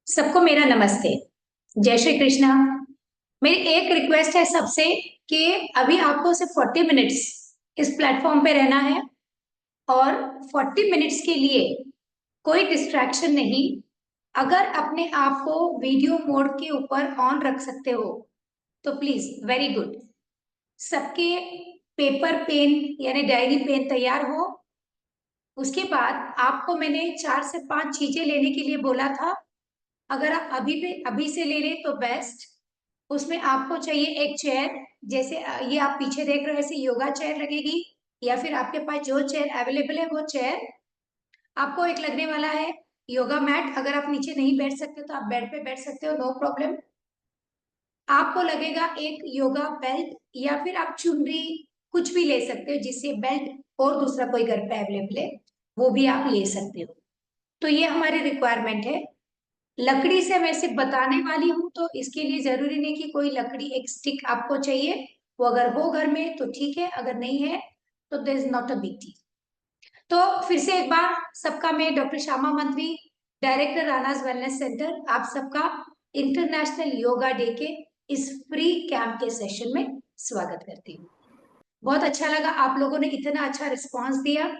सबको मेरा नमस्ते। जय श्री कृष्णा। मेरी एक रिक्वेस्ट है सबसे कि अभी आपको सिर्फ 40 मिनट्स इस प्लेटफॉर्म पे रहना है और 40 मिनट्स के लिए कोई डिस्ट्रैक्शन नहीं। अगर अपने आप को वीडियो मोड के ऊपर ऑन रख सकते हो तो प्लीज, वेरी गुड। सबके पेपर पेन यानी डायरी पेन तैयार हो। उसके बाद आपको मैंने 4 से 5 चीजें लेने के लिए बोला था। अगर आप अभी से ले लें तो बेस्ट। उसमें आपको चाहिए एक चेयर, जैसे ये आप पीछे देख रहे हो, ऐसे योगा चेयर लगेगी, या फिर आपके पास जो चेयर अवेलेबल है वो चेयर। आपको एक लगने वाला है योगा मैट। अगर आप नीचे नहीं बैठ सकते तो आप बेड पे बैठ सकते हो, नो प्रॉब्लम। आपको लगेगा एक योगा बेल्ट, या फिर आप चुनरी कुछ भी ले सकते हो जिससे बेल्ट और दूसरा कोई घर पे अवेलेबल है वो भी आप ले सकते हो। तो ये हमारी रिक्वायरमेंट है। लकड़ी से मैं सिर्फ बताने वाली हूँ, तो इसके लिए जरूरी नहीं कि कोई लकड़ी एक स्टिक आपको चाहिए। वो अगर हो घर में तो ठीक है, अगर नहीं है तो there is not a big deal. तो फिर से एक बार सबका, मैं डॉक्टर श्यामा मंत्री, डायरेक्टर रानाज वेलनेस सेंटर, आप सबका इंटरनेशनल योगा डे के इस फ्री कैंप के सेशन में स्वागत करती हूँ। बहुत अच्छा लगा, आप लोगों ने इतना अच्छा रिस्पॉन्स दिया।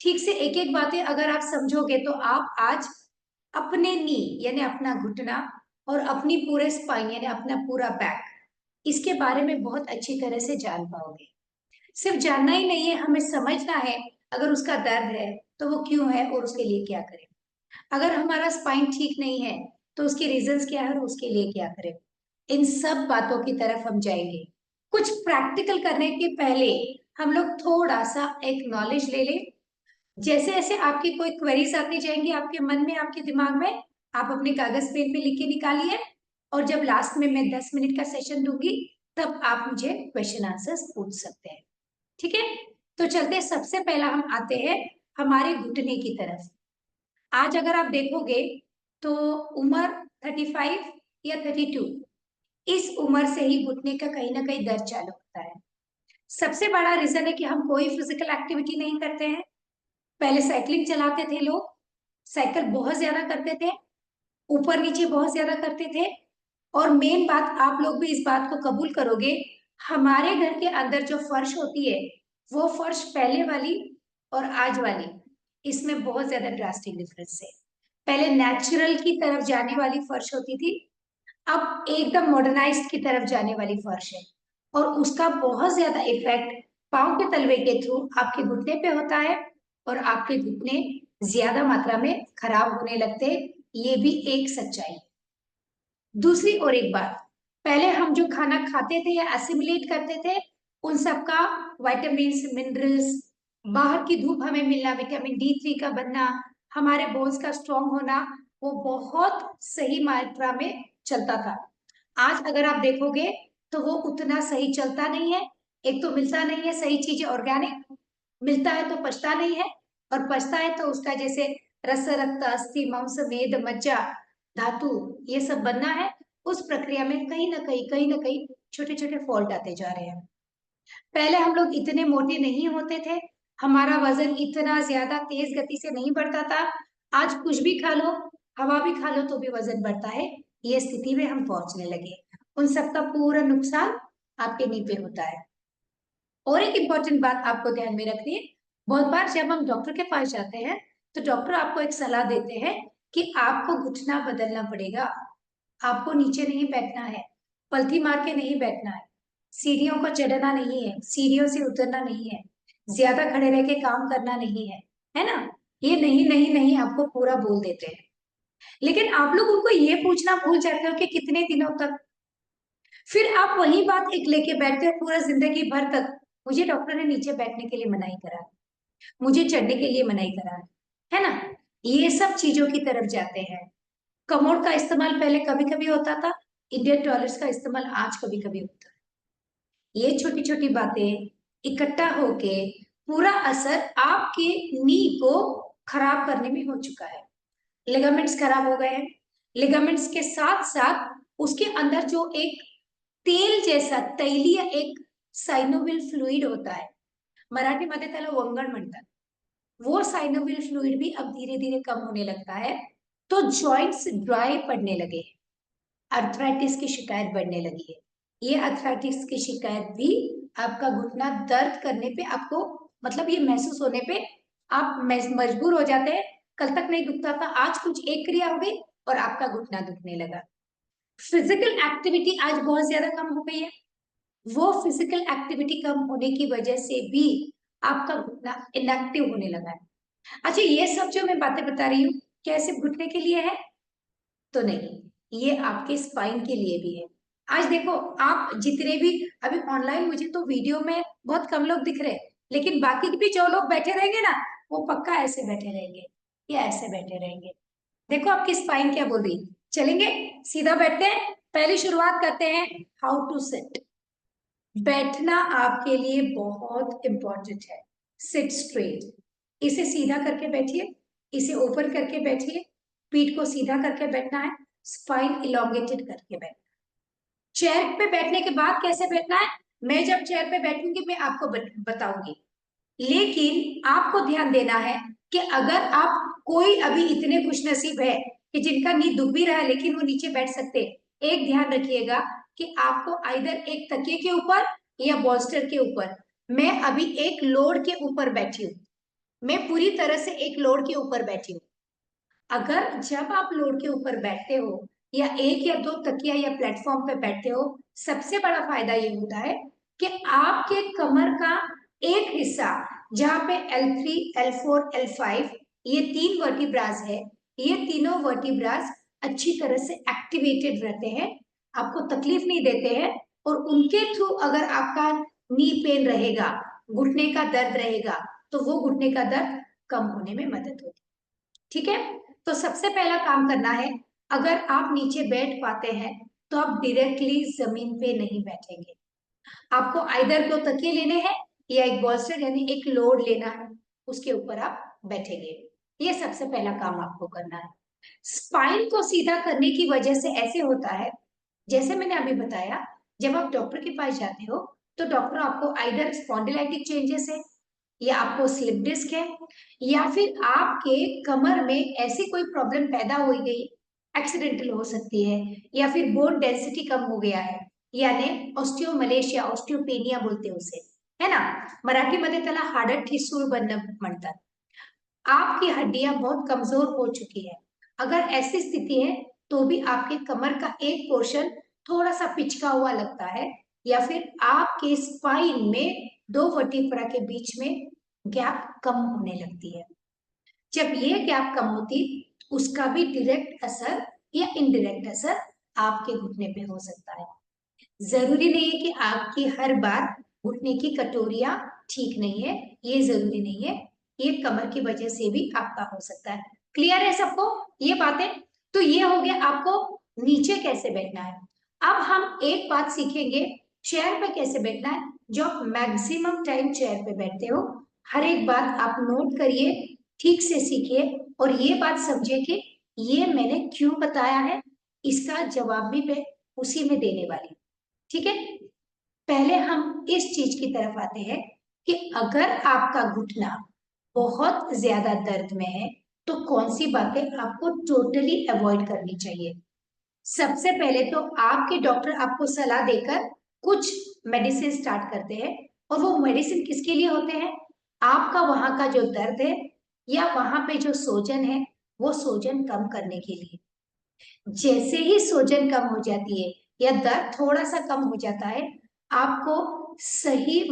ठीक से एक एक बातें अगर आप समझोगे तो आप आज अपने नी यानी अपना घुटना और अपनी पूरे स्पाइन यानी अपना पूरा बैक, इसके बारे में बहुत अच्छी तरह से जान पाओगे। सिर्फ जानना ही नहीं है, हमें समझना है। अगर उसका दर्द है तो वो क्यों है और उसके लिए क्या करें। अगर हमारा स्पाइन ठीक नहीं है तो उसके रीजंस क्या है और उसके लिए क्या करें। इन सब बातों की तरफ हम जाएंगे। कुछ प्रैक्टिकल करने के पहले हम लोग थोड़ा सा एक नॉलेज ले लें। जैसे जैसे आपकी कोई क्वेरीज आती जाएंगी आपके मन में, आपके दिमाग में, आप अपने कागज पेन पे लिख के निकालिए। और जब लास्ट में मैं 10 मिनट का सेशन दूंगी तब आप मुझे क्वेश्चन आंसर्स पूछ सकते हैं। ठीक है, तो चलते सबसे पहला हम आते हैं हमारे घुटने की तरफ। आज अगर आप देखोगे तो उम्र 35 या 32, इस उम्र से ही घुटने का कहीं ना कहीं दर्द चालू होता है। सबसे बड़ा रीजन है कि हम कोई फिजिकल एक्टिविटी नहीं करते हैं। पहले साइकिलिंग चलाते थे लोग, साइकिल बहुत ज्यादा करते थे, ऊपर नीचे बहुत ज्यादा करते थे। और मेन बात, आप लोग भी इस बात को कबूल करोगे, हमारे घर के अंदर जो फर्श होती है वो फर्श पहले वाली और आज वाली, इसमें बहुत ज्यादा ड्रास्टिक डिफरेंस है। पहले नेचुरल की तरफ जाने वाली फर्श होती थी, अब एकदम मॉडर्नाइज्ड की तरफ जाने वाली फर्श है। और उसका बहुत ज्यादा इफेक्ट पांव के तलवे के थ्रू आपके घुटने पे होता है और आपके घुटने ज्यादा मात्रा में खराब होने लगते हैं। ये भी एक सच्चाई है। दूसरी और एक बात, पहले हम जो खाना खाते थे या एसिमिलेट करते थे, उन सब का वाइटामिन मिनरल्स, बाहर की धूप हमें मिलना, विटामिन D3 का बनना, हमारे बोन्स का स्ट्रांग होना, वो बहुत सही मात्रा में चलता था। आज अगर आप देखोगे तो वो उतना सही चलता नहीं है। एक तो मिलता नहीं है सही चीजें ऑर्गेनिक, मिलता है तो पचता नहीं है, और पचता है तो उसका जैसे रस रक्त अस्थि मांस मेद मज्जा धातु, ये सब बनना है। उस प्रक्रिया में कहीं ना कहीं छोटे छोटे फॉल्ट आते जा रहे हैं। पहले हम लोग इतने मोटे नहीं होते थे, हमारा वजन इतना ज्यादा तेज गति से नहीं बढ़ता था। आज कुछ भी खा लो, हवा भी खा लो तो भी वजन बढ़ता है। ये स्थिति में हम पहुंचने लगे। उन सबका पूरा नुकसान आपके नी पे होता है। और एक इम्पॉर्टेंट बात आपको ध्यान में रखनी है, बहुत बार जब हम डॉक्टर के पास जाते हैं तो डॉक्टर आपको एक सलाह देते हैं कि आपको घुटना बदलना पड़ेगा, आपको नीचे नहीं बैठना है, पलथी मार के नहीं बैठना है, सीढ़ियों को चढ़ना नहीं है, सीढ़ियों से उतरना नहीं है, ज्यादा खड़े रह के काम करना नहीं है ना। ये नहीं नहीं नहीं आपको पूरा बोल देते हैं। लेकिन आप लोग उनको ये पूछना भूल जाते हो कि कितने दिनों तक। फिर आप वही बात एक लेके बैठते हो पूरा जिंदगी भर तक, मुझे डॉक्टर ने नीचे बैठने के लिए मनाही करा, मुझे चढ़ने के लिए मनाही करा, है ना। ये सब चीजों की तरफ जाते हैं। कमोड का इस्तेमाल पहले कभी कभी होता था, इंडियन टॉयलेट्स का इस्तेमाल आज कभी कभी होता है। ये छोटी छोटी बातें इकट्ठा होके पूरा असर आपके नी को खराब करने में हो चुका है। लिगामेंट्स खराब हो गए हैं, लिगामेंट्स के साथ साथ उसके अंदर जो एक तेल जैसा तैलीय एक साइनोविल फ्लुइड होता है, मराठी मध्ये त्याला वंगण म्हणतात, वो साइनोवियल फ्लूइड भी अब धीरे धीरे कम होने लगता है, तो जॉइंट्स ड्राई पड़ने लगे, अर्थराइटिस की शिकायत बढ़ने लगी है। ये अर्थराइटिस की शिकायत भी आपका घुटना दर्द करने पे आपको, मतलब ये महसूस होने पे आप मजबूर हो जाते हैं, कल तक नहीं दुखता था, आज कुछ एक क्रिया हो गई और आपका घुटना दुखने लगा। फिजिकल एक्टिविटी आज बहुत ज्यादा कम हो गई है, वो फिजिकल एक्टिविटी कम होने की वजह से भी आपका घुटना इनएक्टिव होने लगा है। अच्छा, ये सब जो मैं बातें बता रही हूँ क्या सिर्फ घुटने के लिए है? तो नहीं, ये आपके स्पाइन के लिए भी है। आज देखो, आप जितने भी अभी ऑनलाइन, मुझे तो वीडियो में बहुत कम लोग दिख रहे हैं, लेकिन बाकी भी जो लोग बैठे रहेंगे ना, वो पक्का ऐसे बैठे रहेंगे या ऐसे बैठे रहेंगे। देखो आपकी स्पाइन क्या बोल रही। चलेंगे, सीधा बैठते हैं। पहली शुरुआत करते हैं, हाउ टू सिट। बैठना आपके लिए बहुत इंपॉर्टेंट है। सिट स्ट्रेट, इसे सीधा करके बैठिए, इसे ओपन करके बैठिए, पीठ को सीधा करके बैठना है, स्पाइन इलोंगेटेड करके बैठना। चेयर पे बैठने के बाद कैसे बैठना है, मैं जब चेयर पे बैठूंगी मैं आपको बताऊंगी, लेकिन आपको ध्यान देना है कि अगर आप कोई अभी इतने खुशनसीब है कि जिनका नी दुख भी रहा है लेकिन वो नीचे बैठ सकते, एक ध्यान रखिएगा कि आपको आइदर एक तकिए के ऊपर या बॉल्स्टर के ऊपर, मैं अभी एक लोड के ऊपर बैठी हूँ, मैं पूरी तरह से एक लोड के ऊपर बैठी हूँ। अगर जब आप लोड के ऊपर बैठते हो या एक या दो तकिया या प्लेटफॉर्म पे बैठते हो, सबसे बड़ा फायदा ये होता है कि आपके कमर का एक हिस्सा, जहां पे L3, L4, L5 ये तीन वर्टिब्रास है, ये तीनों वर्टिब्रास अच्छी तरह से एक्टिवेटेड रहते हैं, आपको तकलीफ नहीं देते हैं, और उनके थ्रू अगर आपका नी पेन रहेगा, घुटने का दर्द रहेगा, तो वो घुटने का दर्द कम होने में मदद होती है। ठीक है, तो सबसे पहला काम करना है, अगर आप नीचे बैठ पाते हैं तो आप डायरेक्टली जमीन पे नहीं बैठेंगे, आपको आइदर दो तकिए लेने हैं या एक बॉल्स्टर यानी एक लोड लेना है, उसके ऊपर आप बैठेंगे। ये सबसे पहला काम आपको करना है। स्पाइन को सीधा करने की वजह से ऐसे होता है, जैसे मैंने अभी बताया, जब आप डॉक्टर के पास जाते हो तो डॉक्टर आपको आइदर स्पॉन्डिलाइटिक चेंजेस है, या आपको स्लिप डिस्क है, या फिर आपके कमर में ऐसी कोई प्रॉब्लम पैदा हो गई, एक्सीडेंटल हो सकती है, या फिर बोन डेंसिटी कम हो गया है, यानी ऑस्टियोमलेशिया, ऑस्टियोपेनिया बोलते हैं उसे, है ना, मराठी मध्ये त्याला हाडं ठिसूळ बनणं म्हणतात। आपकी हड्डियां बहुत कमजोर हो चुकी है, अगर ऐसी स्थिति है तो भी आपके कमर का एक पोर्शन थोड़ा सा पिचका हुआ लगता है, या फिर आपके स्पाइन में दो वर्टिब्रा के बीच में गैप कम होने लगती है। जब ये गैप कम होती, उसका भी डायरेक्ट असर या इनडायरेक्ट असर आपके घुटने पे हो सकता है। जरूरी नहीं है कि आपकी हर बार घुटने की कटोरियां ठीक नहीं है, ये जरूरी नहीं है, ये कमर की वजह से भी आपका हो सकता है। क्लियर है सबको ये बातें? तो ये हो गया आपको नीचे कैसे बैठना है। अब हम एक बात सीखेंगे, चेयर पे कैसे बैठना है। जो आप मैक्सिमम टाइम चेयर पे बैठते हो, हर एक बात आप नोट करिए, ठीक से सीखिए, और ये बात समझिए कि ये मैंने क्यों बताया है, इसका जवाब भी मैं उसी में देने वाली हूँ। ठीक है, पहले हम इस चीज की तरफ आते हैं कि अगर आपका घुटना बहुत ज्यादा दर्द में है तो कौन सी बातें आपको टोटली अवॉइड करनी चाहिए। सबसे पहले तो आपके डॉक्टर आपको सलाह देकर कुछ मेडिसिन स्टार्ट करते हैं, और वो मेडिसिन किसके लिए होते हैं, आपका वहां का जो दर्द है या वहां पे जो सोजन है, वो सोजन कम करने के लिए। जैसे ही सूजन कम हो जाती है या दर्द थोड़ा सा कम हो जाता है, आपको सही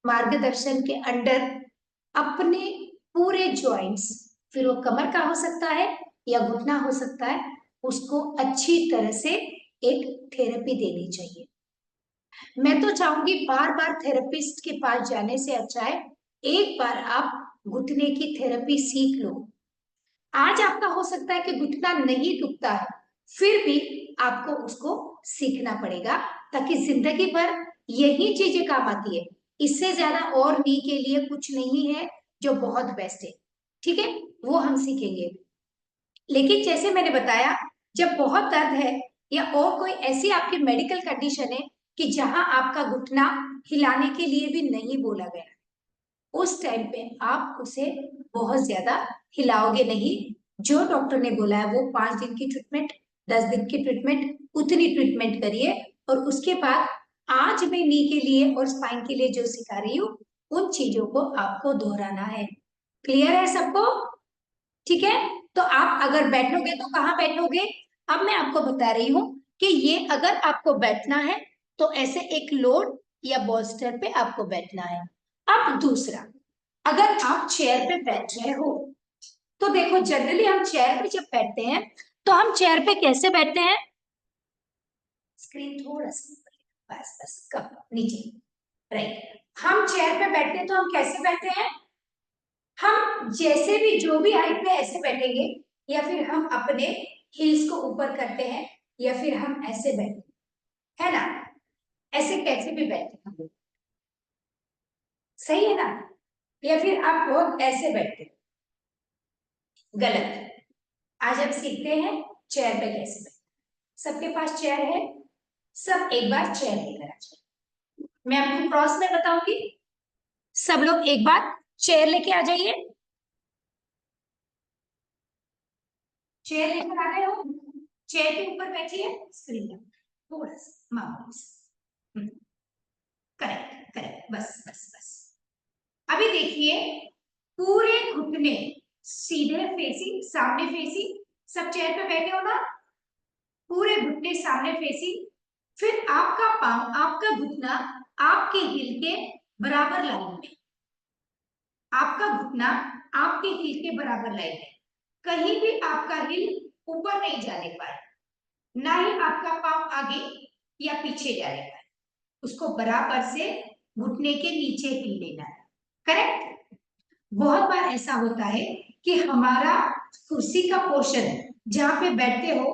मार्गदर्शन के अंडर अपने पूरे जॉइंट्स, फिर वो कमर का हो सकता है या घुटना हो सकता है, उसको अच्छी तरह से एक थेरेपी देनी चाहिए। मैं तो चाहूंगी बार बार थेरेपिस्ट के पास जाने से अच्छा है एक बार आप घुटने की थेरेपी सीख लो। आज आपका हो सकता है कि घुटना नहीं दुखता है, फिर भी आपको उसको सीखना पड़ेगा, ताकि जिंदगी भर यही चीजें काम आती है, इससे ज्यादा और नी के लिए कुछ नहीं है जो बहुत बेस्ट है। ठीक है, वो हम सीखेंगे। लेकिन जैसे मैंने बताया, जब बहुत दर्द है या और कोई ऐसी आपकी मेडिकल कंडीशन है कि जहां आपका घुटना हिलाने के लिए भी नहीं बोला गया, उस टाइम पे आप उसे बहुत ज्यादा हिलाओगे नहीं। जो डॉक्टर ने बोला है वो 5 दिन की ट्रीटमेंट, 10 दिन की ट्रीटमेंट, उतनी ट्रीटमेंट करिए। और उसके बाद आज मैं नी के लिए और स्पाइन के लिए जो सिखा रही हूँ उन चीजों को आपको दोहराना है। क्लियर है सबको? ठीक है। तो आप अगर बैठोगे तो कहाँ बैठोगे? अब मैं आपको बता रही हूँ कि ये अगर आपको बैठना है तो ऐसे एक लोड या बॉल्स्टर पे आपको बैठना है। अब दूसरा, अगर आप चेयर पे बैठ रहे हो तो देखो जनरली हम चेयर पे जब बैठते हैं तो हम चेयर पे कैसे बैठते हैं? स्क्रीन थोड़ा सा बस बस कम नीचे, राइट। हम चेयर पे बैठते हैं तो हम कैसे बैठते हैं? हम जैसे भी जो भी हाइट पे ऐसे बैठेंगे, या फिर हम अपने हील्स को ऊपर करते हैं, या फिर हम ऐसे बैठते हैं, है ना? ऐसे कैसे भी बैठते हैं हम लोग, सही है ना? या फिर आप लोग ऐसे बैठते हैं, गलत। आज हम सीखते हैं चेयर पे कैसे बैठते। सबके पास चेयर है? सब एक बार चेयर लेकर आ जाए, मैं आपको क्रॉस में बताऊंगी। सब लोग एक बार चेयर लेके आ जाइए। चेयर लेकर आ गए हो? चेयर के ऊपर बैठिए, स्क्रीन थोड़ा सा मामूली सा। करेक्ट करेक्ट, बस बस बस। अभी देखिए, पूरे घुटने सीधे फेसिंग, सामने फेसिंग। सब चेयर पे बैठे हो ना? पूरे घुटने सामने फेसिंग। फिर आपका पांव, आपका घुटना आपके हिल के बराबर लाइन में। आपका घुटना आपके हिल के बराबर लाइन में, कहीं भी आपका हिल ऊपर नहीं जाने पाए, ना ही आपका पांव आगे या पीछे जाने पाए। उसको बराबर से घुटने के नीचे ही लेना है। करेक्ट। बहुत बार ऐसा होता है कि हमारा कुर्सी का पोर्शन जहां पे बैठते हो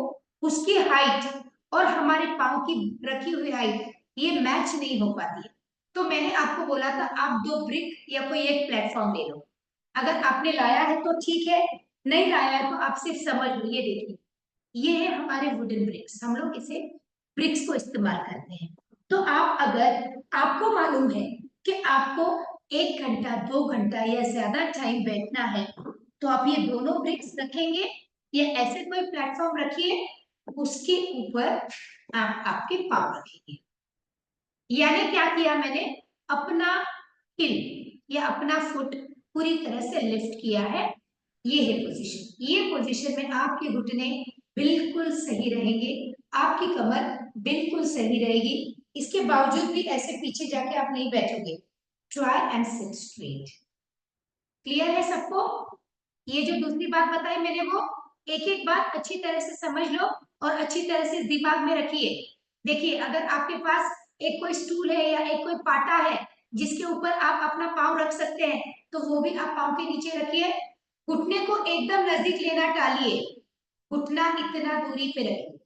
उसकी हाइट और हमारे पांव की रखी हुई हाइट ये मैच नहीं हो पाती है। तो मैंने आपको बोला था आप 2 ब्रिक या कोई एक प्लेटफॉर्म ले लो। अगर आपने लाया है तो ठीक है, नहीं लाया है तो आप सिर्फ समझ लो। ये देखिए, ये है हमारे वुडन ब्रिक्स, हम लोग इसे ब्रिक्स को इस्तेमाल करते हैं। तो आप अगर आपको मालूम है कि आपको 1 घंटा 2 घंटा या ज्यादा टाइम बैठना है तो आप ये दोनों ब्रिक्स रखेंगे या ऐसे कोई प्लेटफॉर्म रखिए, उसके ऊपर आप आपके पाँव रखेंगे। यानी क्या किया मैंने? अपना हिल या अपना फुट पूरी तरह से लिफ्ट किया है। ये है पोजीशन। ये पोजीशन में आपके घुटने बिल्कुल सही रहेंगे, आपकी कमर बिल्कुल सही रहेगी। इसके बावजूद भी ऐसे पीछे जाके आप नहीं बैठोगे। Try and sit straight. Clear है सबको? ये जो दूसरी बात बताई मैंने वो एक एक बात अच्छी तरह से समझ लो और अच्छी तरह से दिमाग में रखिए। देखिए, अगर आपके पास एक कोई स्टूल है या एक कोई पाटा है जिसके ऊपर आप अपना पाँव रख सकते हैं तो वो भी आप पाँव के नीचे रखिए। घुटने को एकदम नजदीक लेना टालिए, घुटना इतना दूरी पे रखिए।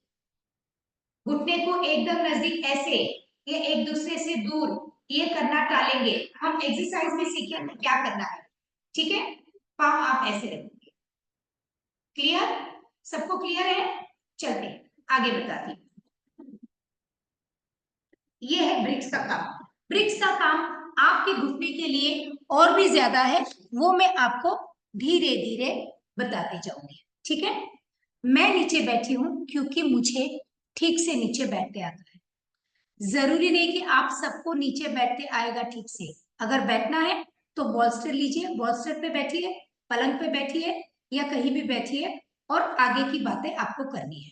घुटने को एकदम नजदीक ऐसे या एक दूसरे से दूर ये करना टालेंगे। हम एक्सरसाइज में सीखेंगे क्या करना है, ठीक है? पाँव आप ऐसे रखेंगे। क्लियर? सबको क्लियर है? चलते आगे बताती हूँ। ये है ब्रिक्स का काम। ब्रिक्स का काम आपके घुटने के लिए और भी ज्यादा है, वो मैं आपको धीरे धीरे बताते जाऊंगी, ठीक है? मैं नीचे बैठी हूं क्योंकि मुझे ठीक से नीचे बैठते आता है। जरूरी नहीं कि आप सबको नीचे बैठते आएगा ठीक से। अगर बैठना है तो बॉल्स्टर लीजिए, बॉल्स्टर पे बैठिए, पलंग पे बैठिए या कहीं भी बैठिए और आगे की बातें आपको करनी है,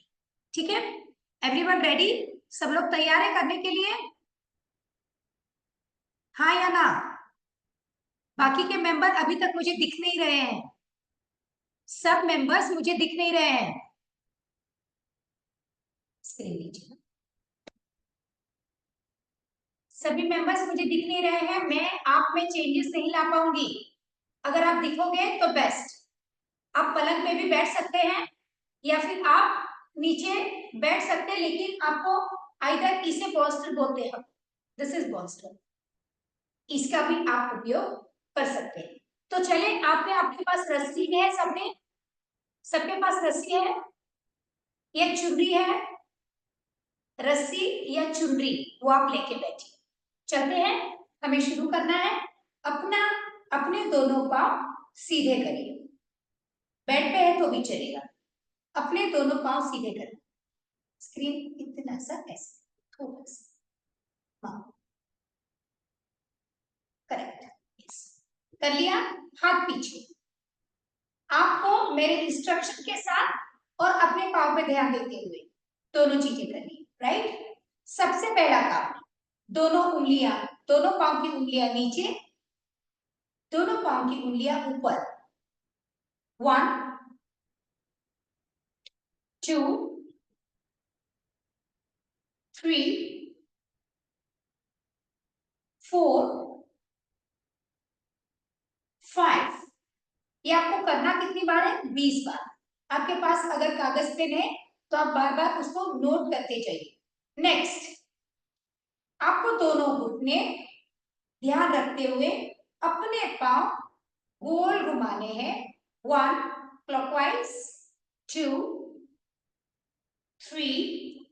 ठीक है? Everyone ready? सब लोग तैयार है करने के लिए? हाँ या ना? बाकी के मेंबर अभी तक मुझे दिख नहीं रहे हैं। सब मेंबर्स मुझे दिख नहीं रहे हैं। स्क्रीन लीजिए। सभी मेंबर्स मुझे दिख नहीं रहे हैं। मैं आप में चेंजेस नहीं ला पाऊंगी। अगर आप दिखोगे तो बेस्ट। आप पलंग पे भी बैठ सकते हैं या फिर आप नीचे बैठ सकते हैं, लेकिन आपको आइदर इसे बॉल्स्टर बोलते हैं, दिस इज बॉल्स्टर, इसका भी आप उपयोग कर सकते हैं। तो चले, आपने आपके पास रस्सी है, सबने सबके पास रस्सी है या चुनरी है? रस्सी या चुनरी वो आप लेके बैठिए। चलते हैं, हमें शुरू करना है। अपना अपने दोनों पांव सीधे करिए, बेड पे है तो भी चलेगा, अपने दोनों पांव सीधे करिए, स्क्रीन इतना सा ऐसे थोड़ा सा, हाँ करेक्ट, यस कर लिया। हाथ पीछे, आपको मेरे इंस्ट्रक्शन के साथ और अपने पांव पे ध्यान देते हुए दोनों चीजें करनी, राइट। सबसे पहला काम, दोनों उंगलियां, दोनों पांव की उंगलियां नीचे, दोनों पांव की उंगलियां ऊपर, 1 2 3 4 5। ये आपको करना कितनी बार है? 20 बार। आपके पास अगर कागज पेन है तो आप बार बार उसको नोट करते जाइए। नेक्स्ट, आपको दोनों घुटने ध्यान रखते हुए अपने पांव गोल घुमाने हैं, 1 क्लॉकवाइज, 2 3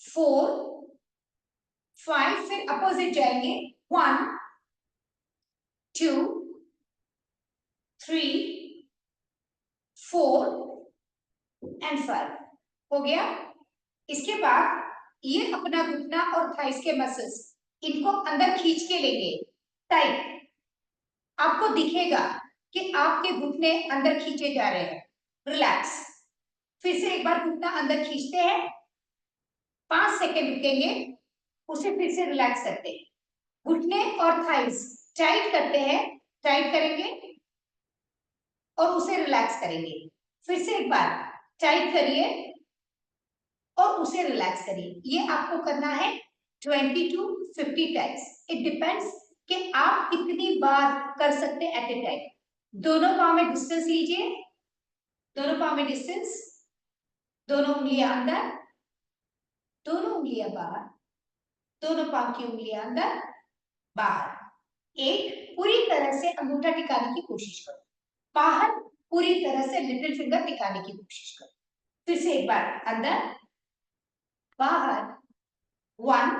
4 5, फिर अपोजिट जाएंगे, 1 2 3 4 एंड 5। हो गया। इसके बाद ये अपना घुटना और थाइस के मसल्स, इनको अंदर खींच के लेंगे टाइट। आपको दिखेगा कि आपके घुटने अंदर खींचे जा रहे हैं, रिलैक्स। फिर से एक बार घुटना अंदर खींचते हैं, 5 सेकेंड रुकेंगे, उसे फिर से रिलैक्स करते हैं। घुटने और थाइस टाइट करते हैं, टाइट करेंगे और उसे रिलैक्स करेंगे। फिर से एक बार टाइट करिए और उसे रिलैक्स करिए। ये आपको करना है 20 to 50 टाइम्स। इट डिपेंड्स कि आप कितनी बार कर सकते हैं एट ए टाइम। दोनों पांव में डिस्टेंस लीजिए, दोनों पांव में डिस्टेंस, दोनों उंगलियां अंदर, दोनों उंगलियां बाहर, दोनों पांव की उंगलियां अंदर बाहर। एक पूरी तरह से अंगूठा टिकाने की कोशिश करो, बाहर पूरी तरह से लिटिल फिंगर टिकाने की कोशिश करो। फिर से एक बार अंदर बाहर, 1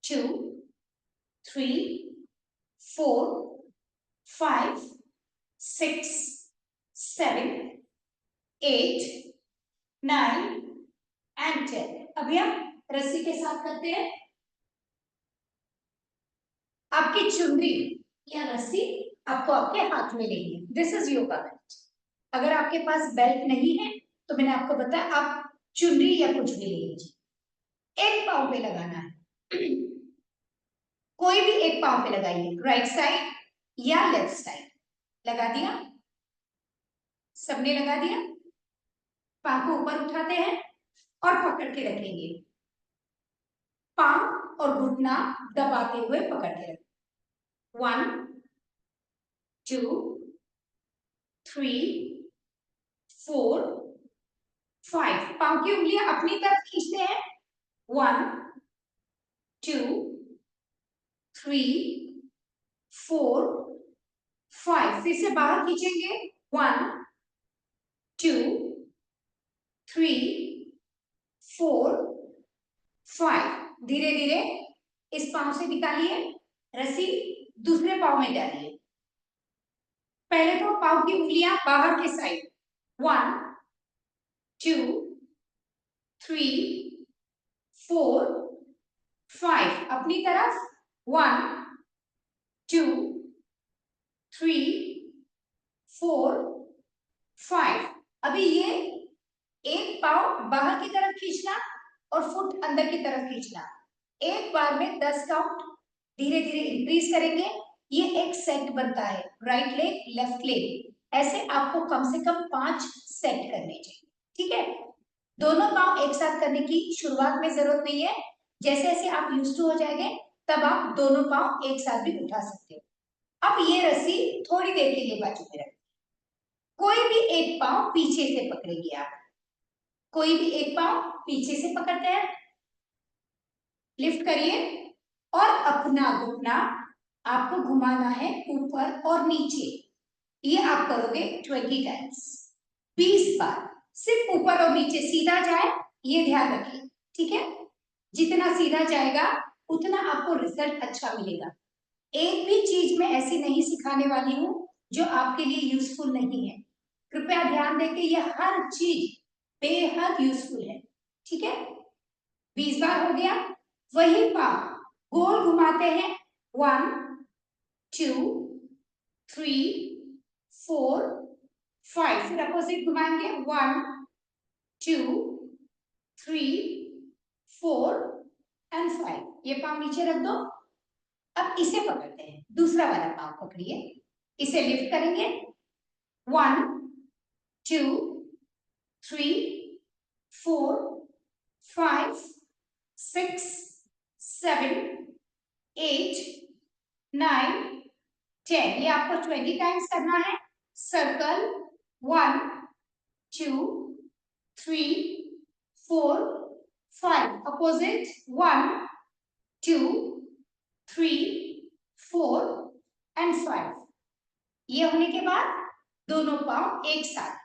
2 3 4 5 6 7 8 9 एंड 10। अभी हम रस्सी के साथ करते हैं। आपकी चुनरी या रस्सी आपको आपके हाथ में लेनी है, दिस इज योगा बेल्ट। अगर आपके पास बेल्ट नहीं है तो मैंने आपको बताया आप चुनरी या कुछ भी ले लीजिए। एक पांव पे लगाना है, कोई भी एक पांव पे लगाइए, राइट साइड या लेफ्ट साइड। लगा दिया, सबने लगा दिया। पांव को ऊपर उठाते हैं और पकड़ के रखेंगे, पांव और घुटना दबाते हुए पकड़ के रखेंगे। 1 2 3 4 5। पांव की उंगलियां अपनी तरफ खींचते हैं, 1 2 3 4 5। फिर से बाहर खींचेंगे, 1 2 3 4 5। धीरे धीरे इस पांव से निकालिए, रस्सी दूसरे पांव में डालिए। पहले तो पांव की उंगलियां बाहर के साइड, 1 2 3 4 5। अपनी तरफ, 1 2 3 4 5। अभी ये एक पांव बाहर की तरफ खींचना और फुट अंदर की तरफ खींचना, एक बार में 10 काउंट धीरे धीरे इंक्रीज करेंगे। ये एक सेट बनता है, राइट लेग लेफ्ट लेग, ऐसे आपको कम से कम 5 सेट करने चाहिए, ठीक है। दोनों पांव एक साथ करने की शुरुआत में जरूरत नहीं है, जैसे जैसे आप यूज्ड टू हो जाएंगे तब आप दोनों पांव एक साथ भी उठा सकते हो। अब ये रस्सी थोड़ी देर के लिए बाजू में रखें, कोई भी एक पांव पीछे से पकड़ेंगे आप, कोई भी एक पांव पीछे से पकड़ते हैं, लिफ्ट करिए और अपना घुटना आपको घुमाना है ऊपर और नीचे। ये आप करोगे 20 टाइम्स, 20 बार। सिर्फ ऊपर और नीचे सीधा जाए ये ध्यान रखिए, ठीक है। जितना सीधा जाएगा उतना आपको रिजल्ट अच्छा मिलेगा। एक भी चीज मैं ऐसी नहीं सिखाने वाली हूँ जो आपके लिए यूजफुल नहीं है। कृपया ध्यान दें कि यह हर चीज बेहद यूजफुल है। ठीक है, 20 बार हो गया। वही पाव गोल घुमाते हैं, 1 2 3 4 5, फिर अपोजिट घुमाएंगे, 1 2 3 4 एंड 5। ये पाव नीचे रख दो। अब इसे पकड़ते हैं, दूसरा वाला पाव पकड़िए, इसे लिफ्ट करेंगे, 1 2 3 4 5 6 7 8 9 10। ये आपको 20 टाइम्स करना है। Circle 1 2 3 4 5, opposite 1 2 3 4 and 5। ये होने के बाद दोनों पांव एक साथ।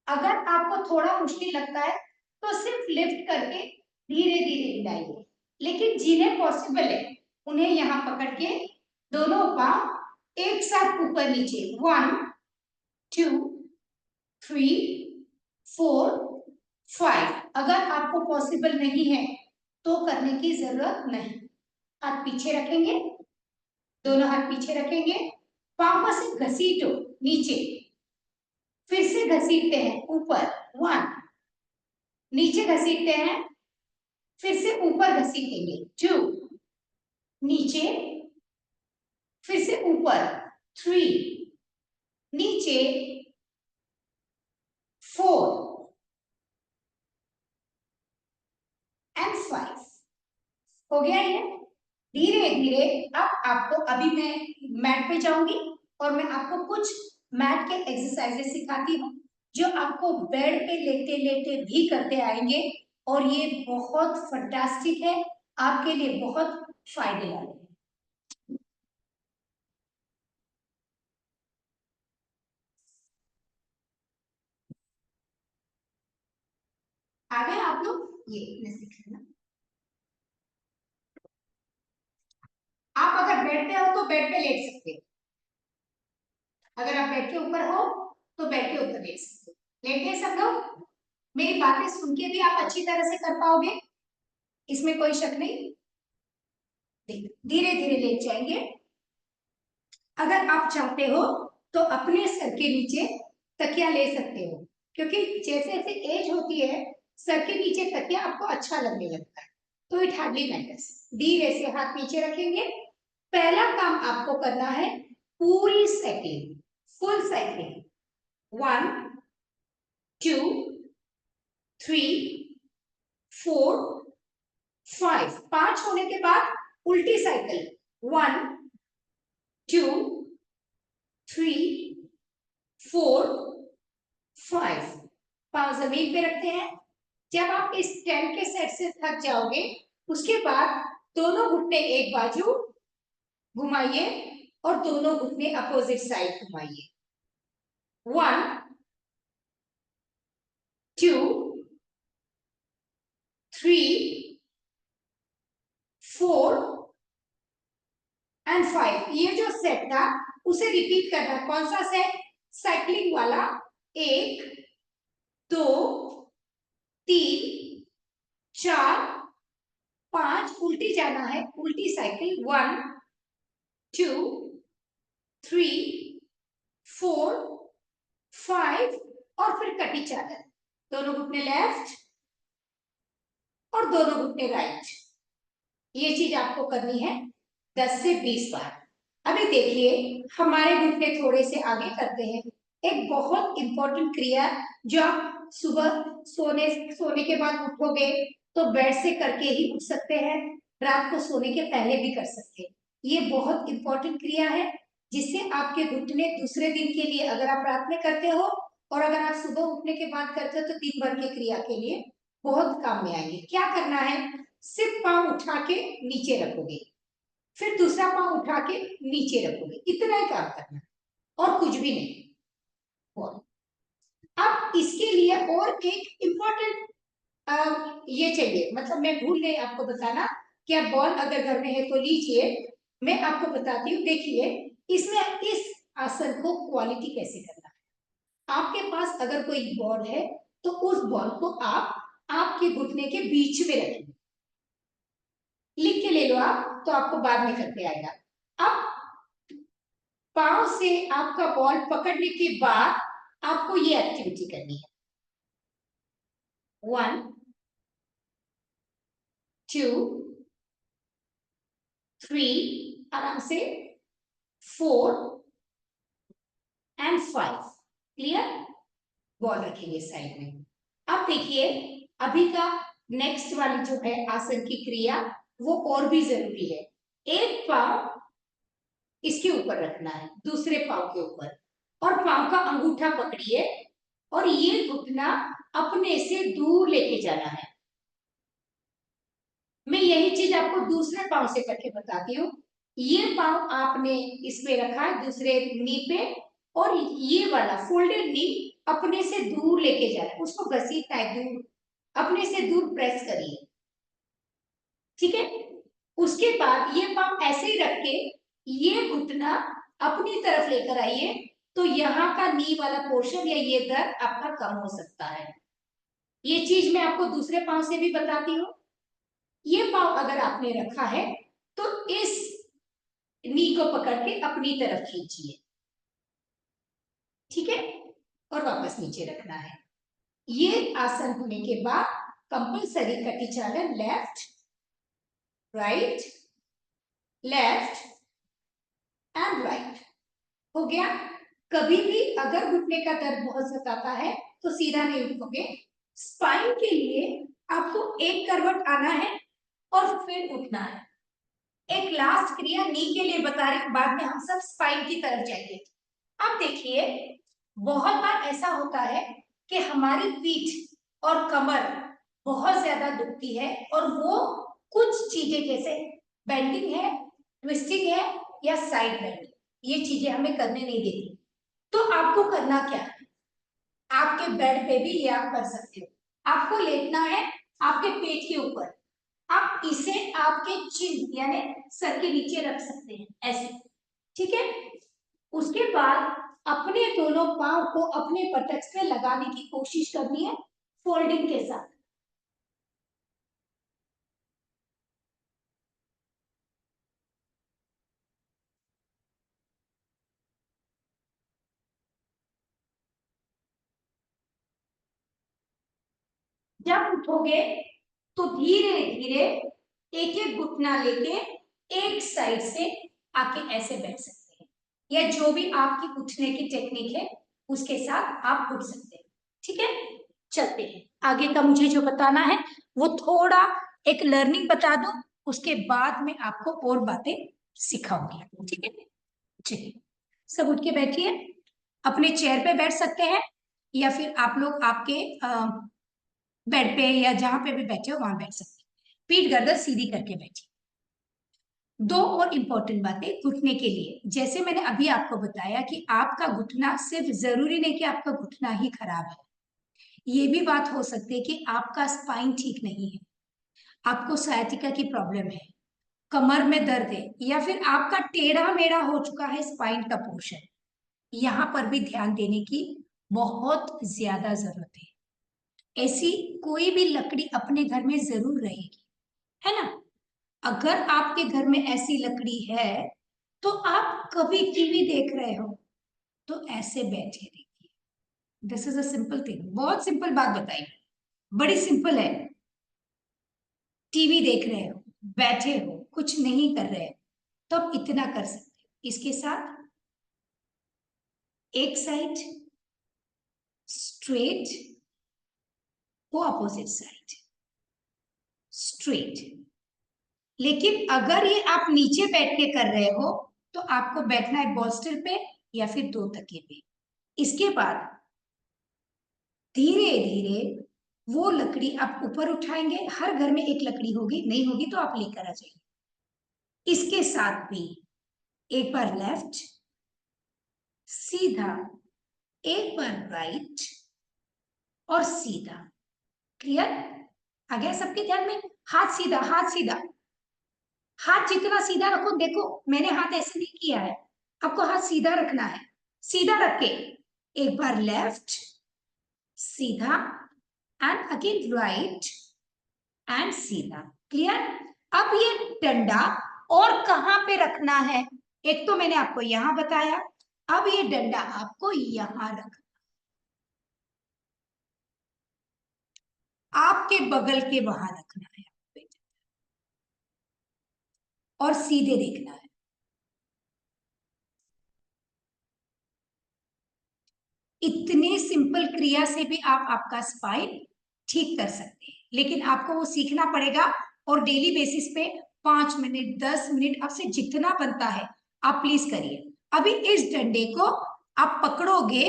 अगर आपको थोड़ा मुश्किल लगता है तो सिर्फ लिफ्ट करके धीरे धीरे हिलाइए, लेकिन जिन्हें पॉसिबल है उन्हें यहाँ पकड़ के दोनों पांव एक साथ ऊपर नीचे, 1 2 3 4 5। अगर आपको पॉसिबल नहीं है तो करने की जरूरत नहीं। हाथ पीछे रखेंगे, दोनों हाथ पीछे रखेंगे, पांव को सिर्फ घसीटो नीचे, फिर से घसीटते हैं ऊपर, 1, नीचे घसीटते हैं, फिर से ऊपर घसीटेंगे, 2, नीचे, फिर से ऊपर, 3, नीचे, 4 एंड 5। हो गया ये। धीरे धीरे अब आपको, अभी मैं मैट पे जाऊंगी और मैं आपको कुछ मैट के एक्सरसाइजेस सिखाती हूँ जो आपको बेड पे लेटे लेटे भी करते आएंगे, और ये बहुत फंटास्टिक है, आपके लिए बहुत फायदे वाले हैं। आ गए आप लोग? ये मैं सिखाना। आप अगर बेड पे हो तो बेड पे लेट सकते हो, अगर आप बेड के ऊपर हो तो बेड के ऊपर लेट सकते हो। लेटे सब लोग? मेरी बातें सुन के भी आप अच्छी तरह से कर पाओगे, इसमें कोई शक नहीं। धीरे धीरे लेट जाएंगे। अगर आप चाहते हो तो अपने सर के नीचे तकिया ले सकते हो, क्योंकि जैसे जैसे एज होती है सर के नीचे तकिया आपको अच्छा लगने लगता है, तो इट हार्डली मैटर्स। धीरे से हाथ नीचे रखेंगे। पहला काम आपको करना है पूरी साइकिलिंग, फुल साइकिलिंग, 1 2 3 4 5। 5 होने के बाद उल्टी साइकिल, 1 2 3 4 5। पांव जमीन पे रखते हैं। जब आप इस 10 के सेट से थक जाओगे उसके बाद दोनों घुटने एक बाजू घुमाइए और दोनों घुटने अपोजिट साइड घुमाइए, 1 2 3 4 एंड 5। ये जो सेट था उसे रिपीट करना। कौन सा सेट? साइक्लिंग वाला। 1 2 3 4 5, उल्टी जाना है, उल्टी साइकिल, 1 2 3 4 5 और फिर कटी चादर। दोनों घुटने लेफ्ट और दोनों घुटने राइट। ये चीज आपको करनी है 10 से 20 बार। अभी देखिए हमारे घुटने थोड़े से आगे करते हैं। एक बहुत इंपॉर्टेंट क्रिया जो आप सुबह सोने के बाद उठोगे तो बेड से करके ही उठ सकते हैं, रात को सोने के पहले भी कर सकते हैं। ये बहुत इंपॉर्टेंट क्रिया है जिससे आपके घुटने दूसरे दिन के लिए, अगर आप रात में करते हो और अगर आप सुबह उठने के बाद करते हो तो दिन भर की क्रिया के लिए बहुत काम में आएंगे। क्या करना है? सिर्फ पांव उठा के नीचे रखोगे, फिर दूसरा पांव उठा के नीचे रखोगे, इतना ही काम करना और कुछ भी नहीं। और अब इसके लिए और एक इम्पोर्टेंट ये चाहिए, मतलब मैं भूल गई आपको बताना कि आप बॉल अगर घर में है तो लीजिए, मैं आपको बताती हूँ। देखिए इसमें इस आसन को क्वालिटी कैसे करना है। आपके पास अगर कोई बॉल है तो उस बॉल को आप आपके घुटने के बीच में रखेंगे। लिख के ले लो आप, तो आपको बाद में करते आएगा। अब पांव से आपका बॉल पकड़ने के बाद आपको ये एक्टिविटी करनी है। 1 2 3 आराम से, 4 एंड 5। क्लियर? बॉल रखेंगे साइड में। अब देखिए अभी का नेक्स्ट वाली जो है आसन की क्रिया वो और भी जरूरी है। एक पांव इसके ऊपर रखना है, दूसरे पांव के ऊपर, और पांव का अंगूठा पकड़िए और ये घुटना अपने से दूर लेके जाना है। मैं यही चीज आपको दूसरे पांव से करके बताती हूँ। ये पांव आपने इसमें रखा है दूसरे नी पे, और ये वाला फोल्डेड नी अपने से दूर लेके जाना है, उसको घसीटना है दूर, अपने से दूर प्रेस करिए। ठीक है? उसके बाद ये पांव ऐसे ही रख के ये घुटना अपनी तरफ लेकर आइए, तो यहाँ का नी वाला पोर्शन या ये दर्द आपका कम हो सकता है। ये चीज मैं आपको दूसरे पांव से भी बताती हूँ। ये पांव अगर आपने रखा है तो इस नी को पकड़ के अपनी तरफ खींचिए। ठीक है? और वापस नीचे रखना है। ये आसन होने के बाद कंपल्सरी कटी चालन, left right left and right. हो गया? कभी भी अगर घुटने का दर्द बहुत सताता है तो सीधा नहीं उठोगे। स्पाइन के लिए आपको एक करवट आना है और फिर उठना है। एक लास्ट क्रिया नी के लिए बता रही हूं, बाद में हम सब स्पाइन की तरफ जाएंगे। अब देखिए बहुत बार ऐसा होता है कि हमारी पीठ और कमर बहुत ज्यादा दुखती है, और वो कुछ चीजें जैसे बेंडिंग है, ट्विस्टिंग है या साइड बेंडिंग, ये चीजें हमें करने नहीं देती। तो आपको करना क्या है, आपके बेड पे भी ये आप कर सकते हो। आपको लेटना है आपके पेट के ऊपर, आप इसे आपके चिन यानी सर के नीचे रख सकते हैं ऐसे। ठीक है? उसके बाद अपने दोनों पांव को अपने बटक्स पे लगाने की कोशिश करनी है फोल्डिंग के साथ। जब उठोगे तो धीरे धीरे एक एक घुटना लेके एक साइड से आके ऐसे बैठ सकते हैं, या जो भी आपकी उठने की टेक्निक है उसके साथ आप उठ सकते हैं। ठीक है? चलते हैं आगे का। मुझे जो बताना है वो थोड़ा एक लर्निंग बता दो, उसके बाद में आपको और बातें सिखाऊंगी। ठीक है? चलिए सब उठ के बैठिए। अपने चेयर पे बैठ सकते हैं, या फिर आप लोग आपके बेड पे या जहां पे भी बैठे हो वहां बैठ सकते हैं। पीठ गर्दन सीधी करके बैठिए। दो और इंपॉर्टेंट बातें घुटने के लिए, जैसे मैंने अभी आपको बताया कि आपका घुटना सिर्फ जरूरी नहीं कि आपका घुटना ही खराब है, ये भी बात हो सकती है कि आपका स्पाइन ठीक नहीं है, आपको सciatica की प्रॉब्लम है, कमर में दर्द है, या फिर आपका टेढ़ा मेढ़ा हो चुका है स्पाइन का पोर्शन। यहाँ पर भी ध्यान देने की बहुत ज्यादा जरूरत है। ऐसी कोई भी लकड़ी अपने घर में जरूर रहेगी, है ना? अगर आपके घर में ऐसी लकड़ी है तो आप कभी टीवी देख रहे हो तो ऐसे बैठे रहिए। This is a simple thing, बहुत सिंपल बात बताई, बड़ी सिंपल है। टीवी देख रहे हो, बैठे हो, कुछ नहीं कर रहे, तो आप इतना कर सकते हो। इसके साथ एक साइड स्ट्रेट, वो अपोजिट साइड स्ट्रेट। लेकिन अगर ये आप नीचे बैठ के कर रहे हो तो आपको बैठना है बॉस्टर पे या फिर दो तकिए पे। इसके बाद धीरे धीरे वो लकड़ी आप ऊपर उठाएंगे। हर घर में एक लकड़ी होगी, नहीं होगी तो आप लेकर आ जाइए। इसके साथ भी एक बार लेफ्ट सीधा, एक बार राइट और सीधा। क्लियर? आ गया सबके ध्यान में? हाथ सीधा, हाथ सीधा। हाथ जितना सीधा रखो, देखो मैंने हाथ ऐसे नहीं किया है, आपको हाथ सीधा रखना है। सीधा रख के एक बार लेफ्ट, सीधा, एंड अगेन राइट एंड सीधा। क्लियर? अब ये डंडा और कहां पे रखना है? एक तो मैंने आपको यहां बताया, अब ये डंडा आपको यहां रखना, आपके बगल के वहां रखना है, और सीधे देखना है। इतनी सिंपल क्रिया से भी आप आपका स्पाइन ठीक कर सकते हैं, लेकिन आपको वो सीखना पड़ेगा, और डेली बेसिस पे 5 मिनट 10 मिनट आपसे जितना बनता है आप प्लीज करिए। अभी इस डंडे को आप पकड़ोगे,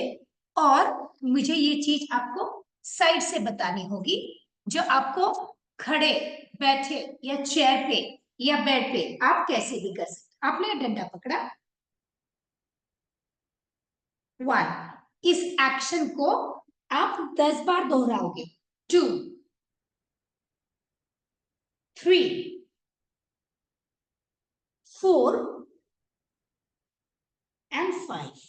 और मुझे ये चीज आपको साइड से बतानी होगी, जो आपको खड़े, बैठे या चेयर पे या बेड पे आप कैसे भी कर सकते। आपने डंडा पकड़ा, 1, इस एक्शन को आप 10 बार दोहराओगे, 2, 3, 4 एंड 5।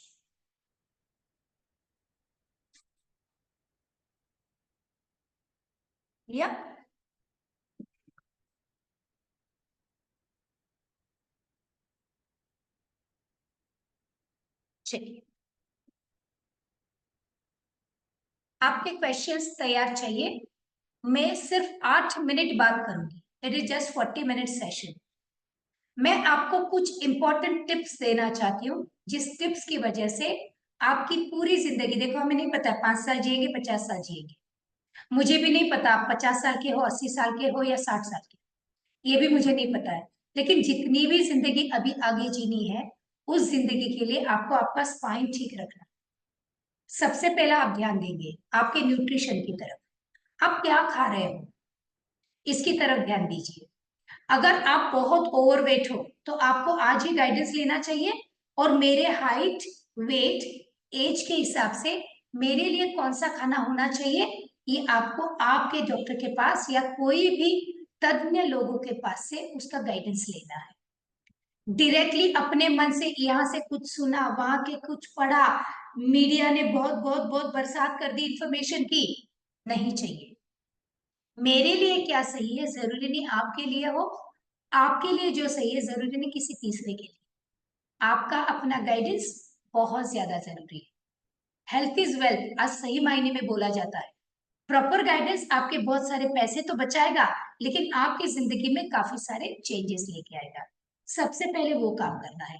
या चलिए, आपके क्वेश्चंस तैयार चाहिए। मैं सिर्फ 8 मिनट बात करूंगी, it is just 40 minute session. मैं आपको कुछ इंपॉर्टेंट टिप्स देना चाहती हूँ, जिस टिप्स की वजह से आपकी पूरी जिंदगी, देखो हमें नहीं पता 5 साल जिएंगे 50 साल जिएंगे, मुझे भी नहीं पता आप 50 साल के हो, 80 साल के हो या 60 साल के, ये भी मुझे नहीं पता है। लेकिन जितनी भी जिंदगी अभी आगे जीनी है, उस जिंदगी के लिए आपको आपका स्पाइन ठीक रखना। सबसे पहला आप ध्यान देंगे आपके न्यूट्रिशन की तरफ, आप क्या खा रहे हो इसकी तरफ ध्यान दीजिए। अगर आप बहुत ओवरवेट हो तो आपको आज ही गाइडेंस लेना चाहिए, और मेरे हाइट, वेट, एज के हिसाब से मेरे लिए कौन सा खाना होना चाहिए, ये आपको आपके डॉक्टर के पास या कोई भी तज्ञ लोगों के पास से उसका गाइडेंस लेना है। डायरेक्टली अपने मन से यहाँ से कुछ सुना, वहां के कुछ पढ़ा, मीडिया ने बहुत बहुत बहुत बरसात कर दी इंफॉर्मेशन की, नहीं चाहिए। मेरे लिए क्या सही है जरूरी नहीं आपके लिए हो, आपके लिए जो सही है जरूरी नहीं किसी तीसरे के लिए। आपका अपना गाइडेंस बहुत ज्यादा जरूरी है। हेल्थ इज वेल्थ आज सही मायने में बोला जाता है। प्रॉपर गाइडेंस आपके बहुत सारे पैसे तो बचाएगा, लेकिन आपकी जिंदगी में काफी सारे चेंजेस लेके आएगा। सबसे पहले वो काम करना है।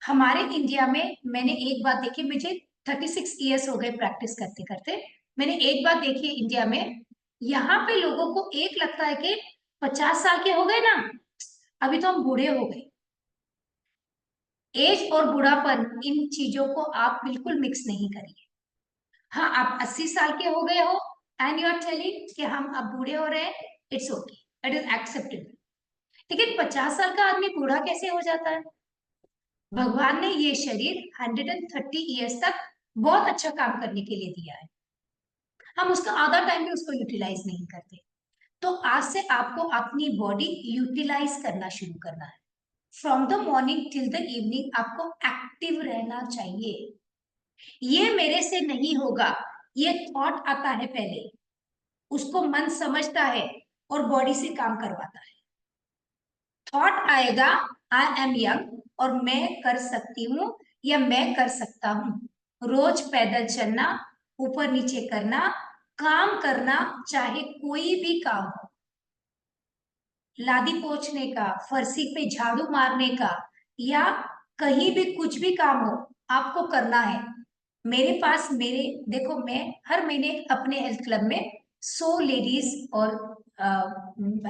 हमारे इंडिया में मैंने एक बात देखी, मुझे 36 ईयर्स हो गए प्रैक्टिस करते करते, मैंने एक बात देखी है इंडिया में, यहाँ पे लोगों को एक लगता है कि 50 साल के हो गए ना, अभी तो हम बूढ़े हो गए। एज और बूढ़ापन इन चीजों को आप बिल्कुल मिक्स नहीं करिए। हाँ, आप 80 साल के हो गए हो एंड यू आर टेलिंग कि हम अब बूढ़े हो रहे हैं, it's okay, it is acceptable. लेकिन 50 साल का आदमी बूढ़ा कैसे हो जाता है? भगवान ने ये शरीर 130 ईयर्स तक बहुत अच्छा काम करने के लिए दिया है, हम उसका आधा टाइम भी उसको यूटिलाइज नहीं करते। तो आज से आपको अपनी बॉडी यूटिलाइज करना शुरू करना है। From the morning till the evening आपको एक्टिव रहना चाहिए। ये मेरे से नहीं होगा, ये थॉट आता है पहले, उसको मन समझता है और बॉडी से काम करवाता है। थॉट आएगा, आई एम यंग और मैं कर सकती हूँ या मैं कर सकता हूँ। रोज पैदल चलना, ऊपर नीचे करना, काम करना, चाहे कोई भी काम हो, लादी पोंछने का, फर्शी पे झाड़ू मारने का, या कहीं भी कुछ भी काम हो, आपको करना है। मेरे पास, मेरे देखो, मैं हर महीने अपने हेल्थ क्लब में 100 लेडीज और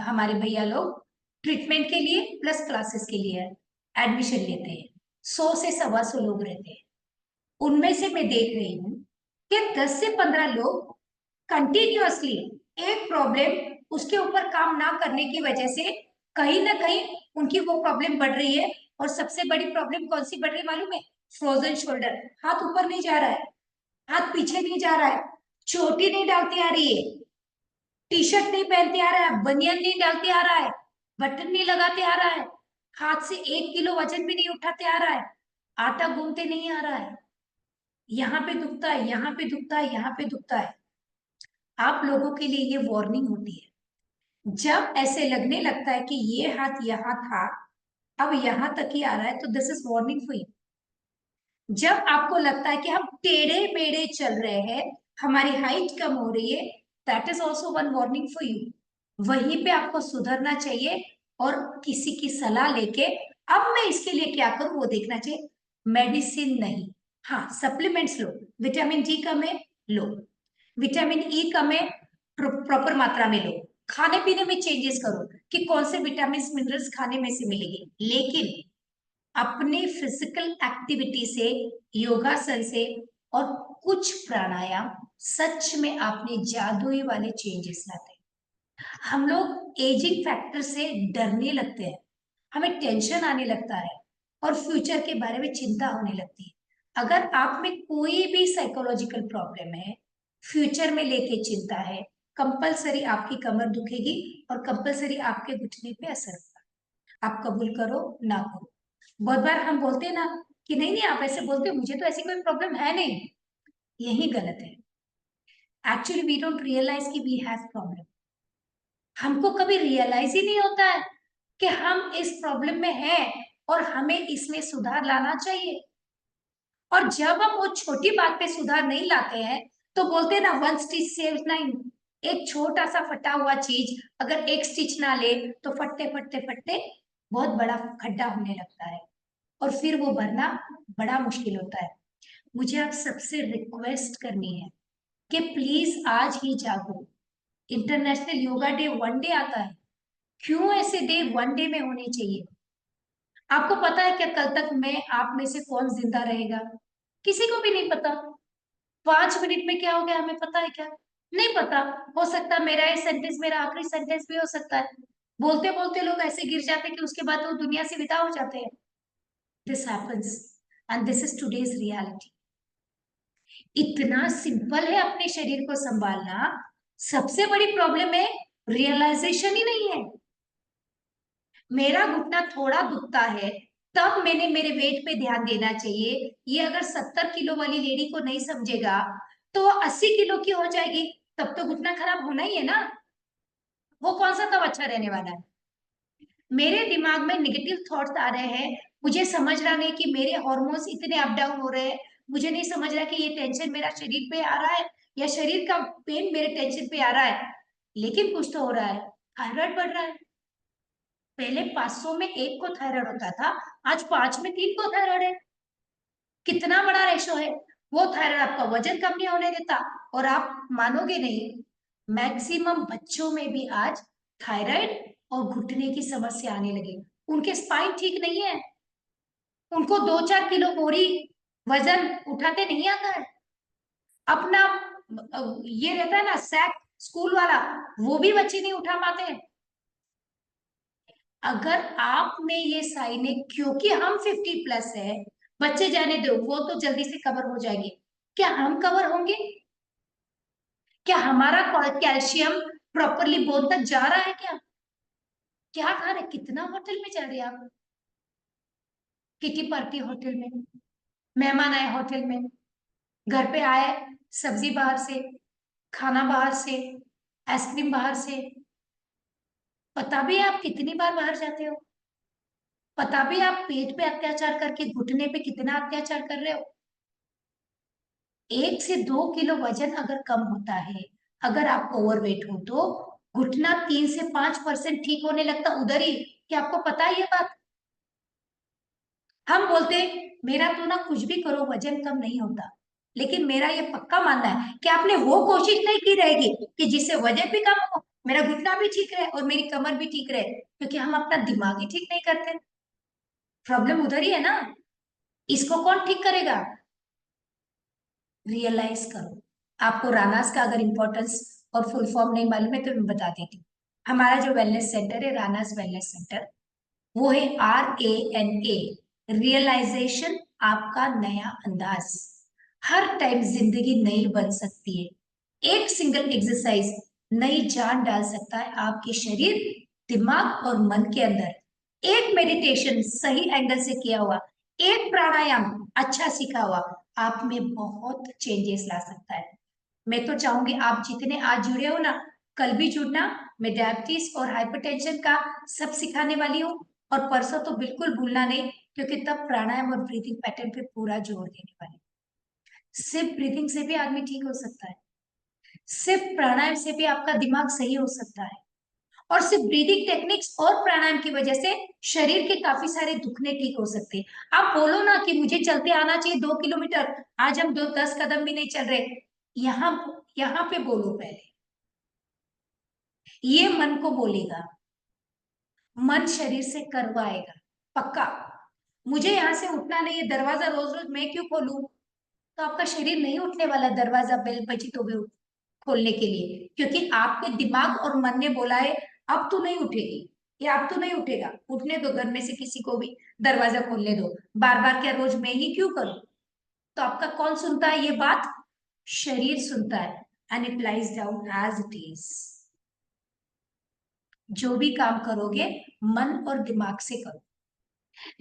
हमारे भैया लोग ट्रीटमेंट के लिए प्लस क्लासेस के लिए एडमिशन लेते हैं। 100 से 125 लोग रहते हैं। उनमें से मैं देख रही हूँ कि 10 से 15 लोग कंटिन्यूअसली एक प्रॉब्लम, उसके ऊपर काम ना करने की वजह से कहीं ना कहीं उनकी वो प्रॉब्लम बढ़ रही है। और सबसे बड़ी प्रॉब्लम कौन सी बढ़ रही है मालूम है? Frozen shoulder. हाथ ऊपर नहीं जा रहा है, हाथ पीछे नहीं जा रहा है, चोटी नहीं डालती आ रही है, टी शर्ट नहीं पहनते आ रहा है, बनियान नहीं डालते आ रहा है, बटन नहीं लगाते आ रहा है, हाथ से 1 किलो वजन भी नहीं उठाते आ रहा है, आटा गूंथते नहीं आ रहा है, यहाँ पे दुखता है, यहाँ पे दुखता है, यहाँ पे दुखता है। आप लोगों के लिए ये वार्निंग होती है। जब ऐसे लगने लगता है कि ये हाथ यहाँ था, अब यहाँ तक ही आ रहा है, तो this is warning for you. जब आपको लगता है कि हम टेढ़े मेढ़े चल रहे हैं, हमारी हाइट कम हो रही है, that is also one warning for you. वहीं पे आपको सुधरना चाहिए और किसी की सलाह लेके अब मैं इसके लिए क्या करूं वो देखना चाहिए। मेडिसिन नहीं, हाँ सप्लीमेंट्स लो, विटामिन डी कम है लो, विटामिन ई कम है प्रॉपर मात्रा में लो, खाने पीने में चेंजेस करो कि कौन से विटामिन मिनरल्स खाने में से मिलेंगे, लेकिन अपने फिजिकल एक्टिविटी से, योगासन से और कुछ प्राणायाम सच में आपने जादुई वाले चेंजेस लाते हैं। हम लोग एजिंग फैक्टर से डरने लगते हैं, हमें टेंशन आने लगता है और फ्यूचर के बारे में चिंता होने लगती है। अगर आप में कोई भी साइकोलॉजिकल प्रॉब्लम है, फ्यूचर में लेके चिंता है, कंपलसरी आपकी कमर दुखेगी और कंपलसरी आपके घुटने पे असर होगा। आप कबूल करो ना करो। बहुत बार हम बोलते हैं ना कि नहीं नहीं आप ऐसे बोलते हो, मुझे तो ऐसी कोई प्रॉब्लम है नहीं, यही गलत है। एक्चुअली वी डोंट रियलाइज कि वी हैव प्रॉब्लम। हमको कभी रियलाइज ही नहीं होता है कि हम इस प्रॉब्लम में हैं और हमें इसमें सुधार लाना चाहिए। और जब हम वो छोटी बात पे सुधार नहीं लाते हैं तो बोलते हैं ना वन स्टिच सेव्स नाइन। एक छोटा सा फटा हुआ चीज अगर एक स्टिच ना ले तो फटते फटते फटते बहुत बड़ा खड्डा होने लगता है और फिर वो भरना बड़ा मुश्किल होता है। मुझे आप सबसे रिक्वेस्ट करनी है कि प्लीज आज ही जागो। International yoga day one day आता है, क्यों ऐसे डे वन डे में होने चाहिए? आपको पता है क्या कल तक मैं आप में से कौन जिंदा रहेगा? किसी को भी नहीं पता। 5 मिनट में क्या हो गया हमें पता है क्या? नहीं पता। हो सकता है मेरा ये सेंटेंस मेरा आखिरी सेंटेंस भी हो सकता है। बोलते बोलते लोग ऐसे गिर जाते हैं कि उसके बाद वो दुनिया से विदा हो जाते हैं। This happens and this is today's reality. इतना सिंपल है अपने शरीर को संभालना। सबसे बड़ी प्रॉब्लम है रियलाइजेशन ही नहीं है। मेरा घुटना थोड़ा दुखता है तब मैंने मेरे वेट पे ध्यान देना चाहिए। ये अगर 70 किलो वाली लेडी को नहीं समझेगा तो वो 80 किलो की हो जाएगी, तब तो घुटना खराब होना ही है ना। वो कौन सा तब अच्छा रहने वाला है? मेरे दिमाग में निगेटिव थॉट्स आ रहे हैं, मुझे समझ रहा नहीं कि मेरे हार्मोन्स इतने अप डाउन हो रहे हैं, मुझे नहीं समझ रहा कि ये टेंशन मेरा शरीर पे आ रहा है या शरीर का पेन मेरे टेंशन पे आ रहा है, लेकिन कुछ तो हो रहा है। थायराइड बढ़ रहा है। पहले 500 में 1 को थायराइड होता था, आज 5 में 3 को थायराइड है। कितना बड़ा रेशो है। वो थायराइड आपका वजन कम नहीं होने देता। और आप मानोगे नहीं, मैक्सिमम बच्चों में भी आज थायराइड और घुटने की समस्या आने लगी। उनके स्पाइन ठीक नहीं है, उनको 2-4 किलो बोरी वजन उठाते नहीं आता है। अपना ये रहता है ना सैक स्कूल वाला, वो भी बच्चे नहीं उठा पाते हैं। अगर आप में ये साइन है, क्योंकि हम 50+ है, बच्चे जाने दो वो तो जल्दी से कवर हो जाएंगे, क्या हम कवर होंगे? क्या हमारा कैल्शियम प्रॉपरली बोन तक जा रहा है क्या? क्या खा रहे, कितना होटल में जा रहे हैं आप? किटी पार्टी होटल में, मेहमान आए होटल में, घर पे आए, सब्जी बाहर से, खाना बाहर से, आइसक्रीम बाहर से। पता भी है आप कितनी बार बाहर जाते हो? पता भी है आप पेट पे अत्याचार करके घुटने पे कितना अत्याचार कर रहे हो? 1 से 2 किलो वजन अगर कम होता है, अगर आप ओवरवेट हो तो घुटना 3 से 5% ठीक होने लगता उधर ही। क्या आपको पता है ये बात? हम बोलते मेरा तो ना कुछ भी करो वजन कम नहीं होता, लेकिन मेरा ये पक्का मानना है कि आपने वो कोशिश नहीं की रहेगी कि जिससे वजन भी कम हो, मेरा घुटना भी ठीक रहे और मेरी कमर भी ठीक रहे, क्योंकि हम अपना दिमाग ही ठीक नहीं करते। प्रॉब्लम उधर ही है ना। इसको कौन ठीक करेगा? रियलाइज करो। आपको रानास का अगर इंपॉर्टेंस और फुल फॉर्म नहीं मालूम है तो मैं बता देती हूँ। हमारा जो वेलनेस सेंटर है रानास वेलनेस सेंटर, वो है RANA, रियलाइजेशन, आपका नया अंदाज। हर टाइम जिंदगी नई बन सकती है। एक सिंगल एक्सरसाइज नई जान डाल सकता है आपके शरीर, दिमाग और मन के अंदर। एक मेडिटेशन सही एंगल से किया हुआ, एक प्राणायाम अच्छा सीखा हुआ आप में बहुत चेंजेस ला सकता है। मैं तो चाहूंगी आप जितने आज जुड़े हो ना, कल भी जुड़ना। मैं डायबिटीज और हाइपरटेंशन का सब सिखाने वाली हूँ, और परसों तो बिल्कुल भूलना नहीं, क्योंकि तब प्राणायाम और ब्रीथिंग पैटर्न पे पूरा जोर देने वाली। सिर्फ ब्रीथिंग से भी आदमी ठीक हो सकता है, सिर्फ प्राणायाम से भी आपका दिमाग सही हो सकता है, और सिर्फ ब्रीदिंग टेक्निक्स और प्राणायाम की वजह से शरीर के काफी सारे दुखने ठीक हो सकते हैं। आप बोलो ना कि मुझे चलते आना चाहिए 2 किलोमीटर, आज हम 10 कदम भी नहीं चल रहे, यहाँ यहाँ पे बोलो पहले, ये मन को बोलेगा, मन शरीर से करवाएगा पक्का। मुझे यहाँ से उठना नहीं है, दरवाजा रोज रोज मैं क्यों खोलूं? तो आपका शरीर नहीं उठने वाला दरवाजा बेल बजी तो भी खोलने के लिए, क्योंकि आपके दिमाग और मन ने बोला है अब तो नहीं उठेगी, या अब तो नहीं उठेगा, उठने दो, घर में से किसी को भी दरवाजा खोलने दो, बार बार क्या रोज मैं ही क्यों करूं? तो आपका कौन सुनता है ये बात? शरीर सुनता है, and it lies down as it is. जो भी काम करोगे मन और दिमाग से करो।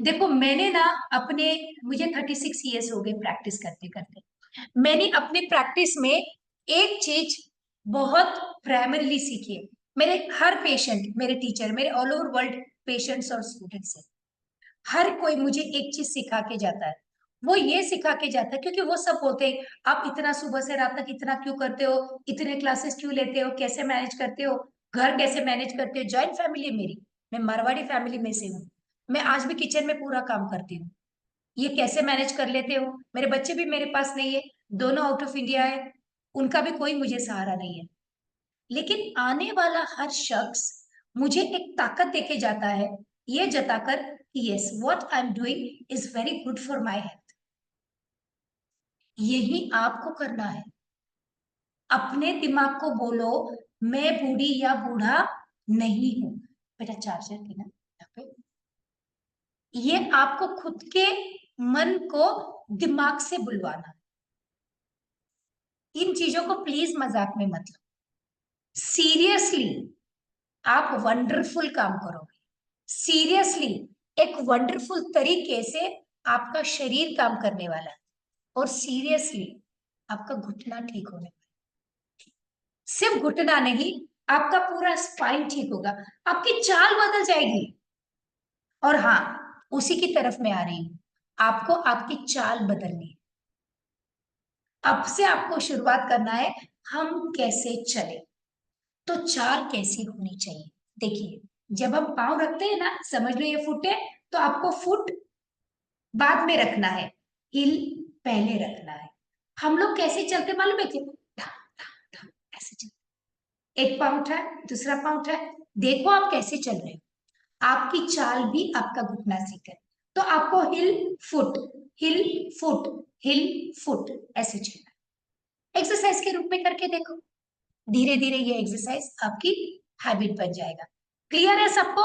देखो मैंने ना अपने, मुझे 36 ईयर्स हो गए प्रैक्टिस करते करते, मैंने अपने प्रैक्टिस में एक चीज बहुत प्राइमरीली सीखी है। मेरे हर पेशेंट मेरे टीचर, मेरे ऑल ओवर वर्ल्ड पेशेंट्स और स्टूडेंट्स है, हर कोई मुझे एक चीज सिखा के जाता है। वो ये सिखा के जाता है, क्योंकि वो सब बोलते हैं आप इतना सुबह से रात तक इतना क्यों करते हो, इतने क्लासेस क्यों लेते हो, कैसे मैनेज करते हो, घर कैसे मैनेज करते हो? जॉइंट फैमिली है मेरी, मैं मारवाड़ी फैमिली में से हूँ, मैं आज भी किचन में पूरा काम करती हूँ, ये कैसे मैनेज कर लेते हो? मेरे बच्चे भी मेरे पास नहीं है, दोनों आउट ऑफ इंडिया है, उनका भी कोई मुझे सहारा नहीं है। लेकिन आने वाला हर शख्स मुझे एक ताकत देके जाता है, ये जताकर कि yes what I am doing is very good for my health. यही आपको करना है। अपने दिमाग को बोलो मैं बूढ़ी या बूढ़ा नहीं हूं। बेटा चार्जर देना यहाँ पे। ये आपको खुद के मन को दिमाग से बुलवाना। इन चीजों को प्लीज मजाक में मत लो, सीरियसली आप वंडरफुल काम करोगे, सीरियसली एक वंडरफुल तरीके से आपका शरीर काम करने वाला है, और सीरियसली आपका घुटना ठीक होने वाला है। सिर्फ घुटना नहीं, आपका पूरा स्पाइन ठीक होगा, आपकी चाल बदल जाएगी। और हाँ, उसी की तरफ मैं आ रही हूं, आपको आपकी चाल बदलनी है। अब से आपको शुरुआत करना है, हम कैसे चले, तो चाल कैसी होनी चाहिए। देखिए जब हम पांव रखते हैं ना, समझ लो ये फुट है, तो आपको फुट बाद में रखना है, हिल पहले रखना है। हम लोग कैसे चलते मालूम है क्या? ऐसे चलते, एक पांव उठाए, दूसरा पांव उठाए, देखो आप कैसे चल रहे हो, आपकी चाल भी आपका घुटना सीखे। तो आपको हिल फुट, हिल फुट, हिल फुट ऐसे चलना, एक्सरसाइज के रूप में करके देखो। धीरे धीरे ये एक्सरसाइज आपकी हैबिट बन जाएगा। क्लियर है सबको?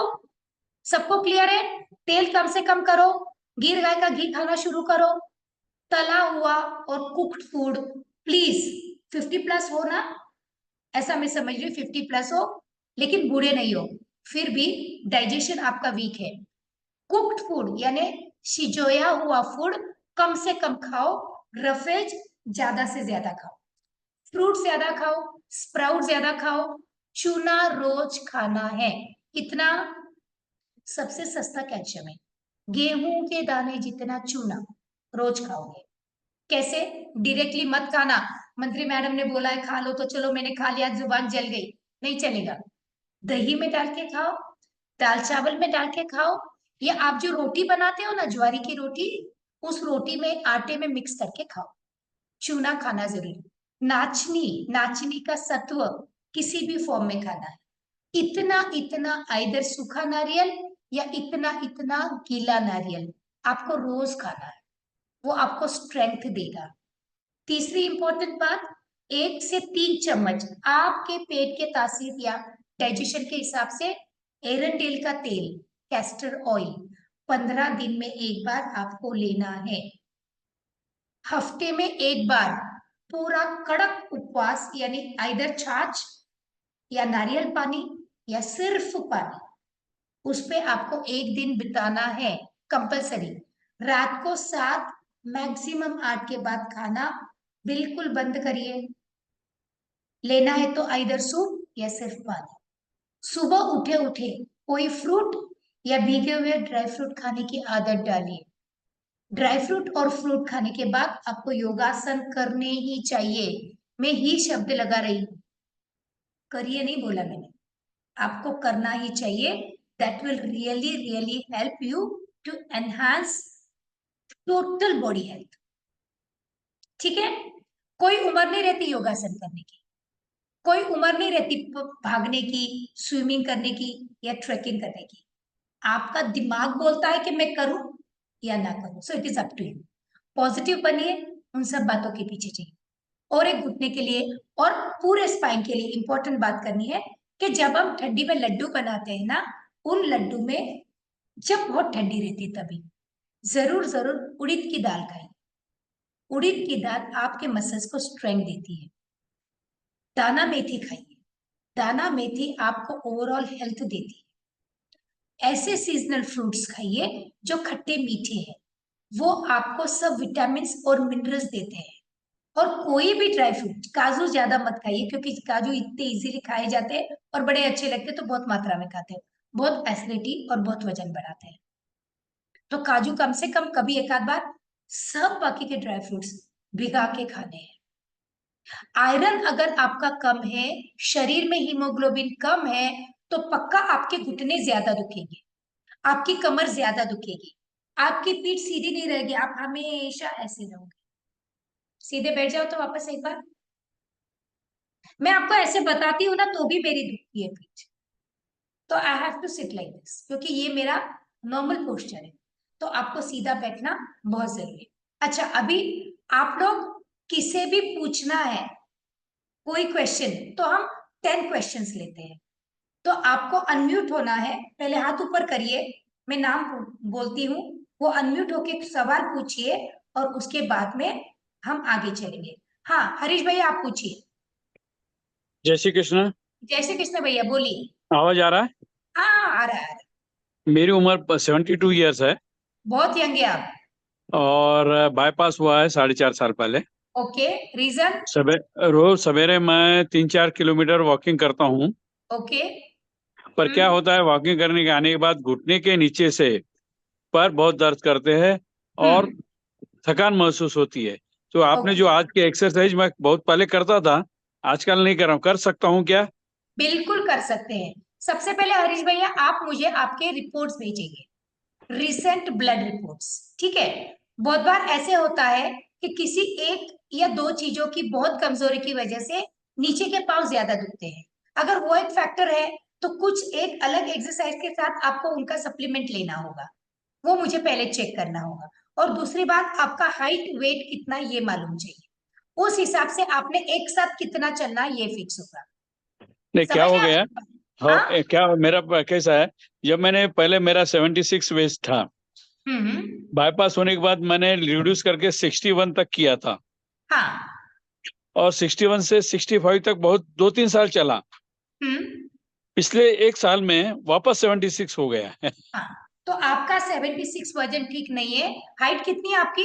सबको क्लियर है? तेल कम से कम करो, गिर गाय का घी खाना शुरू करो, तला हुआ और कुक्ड फूड प्लीज, 50+ हो ना, ऐसा मैं समझ रही हूँ 50+ हो, लेकिन बूढ़े नहीं हो, फिर भी डाइजेशन आपका वीक है। कुक्ड फूड यानी सिजोया हुआ फूड कम से कम खाओ, रफेज ज्यादा से ज्यादा खाओ, फ्रूट ज्यादा खाओ, स्प्राउट ज्यादा खाओ, चूना रोज खाना है। कितना? सबसे सस्ता कैल्शियम है, गेहूं के दाने जितना चूना रोज खाओगे। कैसे? डायरेक्टली मत खाना, मंत्री मैडम ने बोला है खा लो तो चलो मैंने खा लिया, जुबान जल गई, नहीं चलेगा। दही में डाल के खाओ, दाल चावल में डाल के खाओ, या आप जो रोटी बनाते हो ना ज्वारी की रोटी, उस रोटी में आटे में मिक्स करके खाओ। चूना खाना जरूरी, नाचनी, नाचनी का सत्व किसी भी फॉर्म में खाना है, इतना इतना आइदर सूखा नारियल या इतना इतना गीला नारियल आपको रोज खाना है, वो आपको स्ट्रेंथ देगा। तीसरी इंपॉर्टेंट बात, 1 से 3 चम्मच आपके पेट के तासीर या डाइजेशन के हिसाब से एरंडेल का तेल, कैस्टर ऑयल 15 दिन में एक बार आपको लेना है। हफ्ते में एक बार पूरा कड़क उपवास, यानी आइदर छाछ या नारियल पानी या सिर्फ पानी, उस पे आपको एक दिन बिताना है कंपलसरी। रात को 7 मैक्सिमम 8 के बाद खाना बिल्कुल बंद करिए। लेना है तो आइदर सूप या सिर्फ पानी। सुबह उठे उठे कोई फ्रूट या भीगे हुए ड्राई फ्रूट खाने की आदत डालिए। ड्राई फ्रूट और फ्रूट खाने के बाद आपको योगासन करने ही चाहिए। मैं ही शब्द लगा रही हूँ, करिए नहीं बोला मैंने, आपको करना ही चाहिए। That will really really help you to enhance total body health. ठीक है, कोई उम्र नहीं रहती योगासन करने की, कोई उम्र नहीं रहती भागने की, स्विमिंग करने की या ट्रेकिंग करने की। आपका दिमाग बोलता है कि मैं करूं या ना करूं, so it is up to you. Positive बनिए, उन सब बातों के पीछे चाहिए। और एक घुटने के लिए और पूरे स्पाइन के लिए इंपॉर्टेंट बात करनी है कि जब हम ठंडी में लड्डू बनाते हैं ना, उन लड्डू में जब बहुत ठंडी रहती है तभी जरूर जरूर उड़द की दाल खाइए। उड़द की दाल आपके मसल्स को स्ट्रेंथ देती है। दाना मेथी खाइए, दाना मेथी आपको ओवरऑल हेल्थ देती है। ऐसे सीजनल फ्रूट्स खाइए जो खट्टे मीठे हैं, वो आपको सब विटामिन और मिनरल्स देते हैं। और कोई भी ड्राई फ्रूट, काजू ज्यादा मत खाइए क्योंकि काजू इतने इजीली खाए जाते हैं और बड़े अच्छे लगते हैं, तो बहुत मात्रा में खाते हैं, बहुत एसिडिटी और बहुत वजन बढ़ाते हैं। तो काजू कम से कम कभी एक आध बार, सब बाकी के ड्राई फ्रूट्स भिगा के खाने हैं। आयरन अगर आपका कम है, शरीर में हीमोग्लोबिन कम है, तो पक्का आपके घुटने ज्यादा दुखेंगे, आपकी कमर ज्यादा दुखेगी, आपकी पीठ सीधी नहीं रहेगी, आप हमेशा ऐसे रहोगे। सीधे बैठ जाओ तो वापस एक बार, मैं आपको ऐसे बताती हूँ ना तो भी मेरी दुखती है पीठ, तो I have to sit like this क्योंकि ये मेरा नॉर्मल पोस्चर है। तो आपको सीधा बैठना बहुत जरूरी है। अच्छा, अभी आप लोग किसे भी पूछना है कोई क्वेश्चन तो हम 10 क्वेश्चंस लेते हैं। तो आपको अनम्यूट होना है, पहले हाथ ऊपर करिए, मैं नाम बोलती हूँ, वो अनम्यूट होके सवाल पूछिए और उसके बाद में हम आगे चलेंगे। हाँ हरीश भैया आप पूछिए। जय श्री कृष्ण। जय श्री कृष्ण भैया बोलिए। आवाज आ रहा है? हाँ आ रहा है। मेरी उम्र 72 ईयर्स है बहुत यंग है आप। और बाईपास हुआ है 4.5 साल पहले। Okay, reason? रोज सवेरे मैं 3-4 किलोमीटर वॉकिंग करता हूँ। ओके। पर क्या होता है, वॉकिंग करने के आने के बाद घुटने के नीचे से पैर बहुत दर्द करते हैं और हम्म। थकान महसूस होती है। तो आपने ओके, जो आज की एक्सरसाइज मैं बहुत पहले करता था, आजकल नहीं कर रहा हूँ, कर सकता हूँ क्या? बिल्कुल कर सकते हैं। सबसे पहले हरीश भैया आप मुझे आपके रिपोर्ट्स भेजेंगे, रिसेंट ब्लड रिपोर्ट्स। ठीक है, बहुत बार ऐसे होता है कि किसी एक या दो चीजों की बहुत कमजोरी की वजह से नीचे के पांव ज्यादा दुखते हैं। अगर वो एक फैक्टर है तो कुछ एक अलग एक्सरसाइज के साथ आपको उनका सप्लीमेंट लेना होगा, वो मुझे पहले चेक करना होगा। और दूसरी बात, आपका हाइट वेट कितना ये मालूम चाहिए, उस हिसाब से आपने एक साथ कितना चलना ये फिक्स होगा। नहीं, क्या समझ हो में गया? आ- हाँ, हाँ। क्या मेरा कैसा है, जब मैंने पहले मेरा 76 वेस्ट था, हम्म। बाईपास होने के बाद मैंने रिड्यूस करके 61 तक किया था हाँ। और 61 से 65 तक बहुत 2-3 साल चला। हम्म। पिछले एक साल में वापस 76 हो गया है। हाँ, तो आपका 76 वजन ठीक नहीं है। हाइट कितनी है आपकी?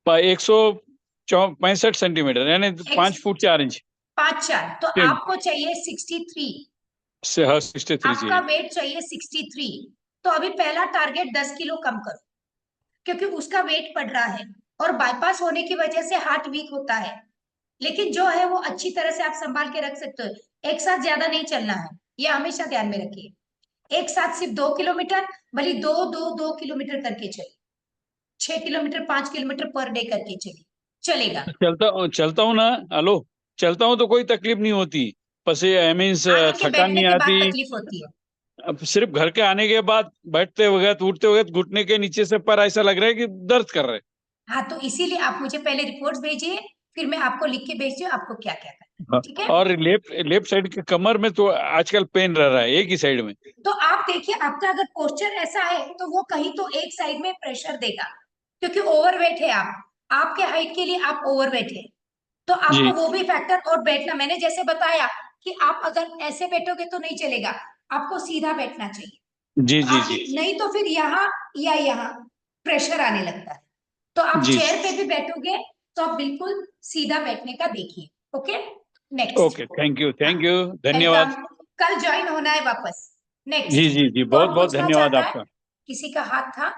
165 सेंटीमीटर यानी एक 5 फुट 4 इंच 5'4", तो तीन आपको चाहिए 63। से, हाँ, 63 आपका चाहिए। वेट चाहिए 63। तो अभी पहला टारगेट 10 किलो कम करो, क्योंकि उसका वेट बढ़ रहा है और बाईपास होने की वजह से हार्ट वीक होता है। लेकिन जो है वो अच्छी तरह से आप संभाल के रख सकते हो। एक साथ ज्यादा नहीं चलना है, ये हमेशा ध्यान में रखिए। एक साथ सिर्फ 2 किलोमीटर, भले 2-2-2 किलोमीटर करके चलिए, 6 किलोमीटर 5 किलोमीटर पर डे करके चलिए, चलेगा। चलता हूँ ना। हेलो, चलता हूँ तो कोई तकलीफ नहीं होती, मीन्स आने के थकान बैठने नहीं के बाद आती। तकलीफ होती है। अब सिर्फ घर के आने के बाद बैठते वक्त उठते वक्त घुटने के नीचे से पर ऐसा लग रहा है कि दर्द कर रहे हैं। हाँ, तो इसीलिए आप मुझे पहले रिपोर्ट्स भेजिए, फिर मैं आपको लिख के भेजती हूँ आपको क्या क्या करना है। हाँ, ठीक है, और लेफ्ट लेफ्ट साइड के कमर में तो आजकल पेन रह रहा है, एक ही साइड में। तो आप देखिए आपका अगर पोस्चर ऐसा है तो वो कहीं तो एक साइड में प्रेशर देगा, क्योंकि ओवरवेट है आप, आपके हाइट के लिए आप ओवरवेट है। तो आपको जी। वो भी फैक्टर, और बैठना मैंने जैसे बताया कि आप अगर ऐसे बैठोगे तो नहीं चलेगा, आपको सीधा बैठना चाहिए। जी जी आप जी नहीं तो फिर यहाँ या यहाँ प्रेशर आने लगता है। तो आप जी। चेयर पे भी बैठोगे तो आप बिल्कुल सीधा बैठने का देखिए। Okay, next. Okay, thank you, हाँ, थैंक यू, धन्यवाद। वेलकम। कल ज्वाइन होना है वापस। जी नेक्स्ट, जी जी, बहुत कौन बहुत पूछना धन्यवाद चाहता है? आपका। किसी का हाथ था?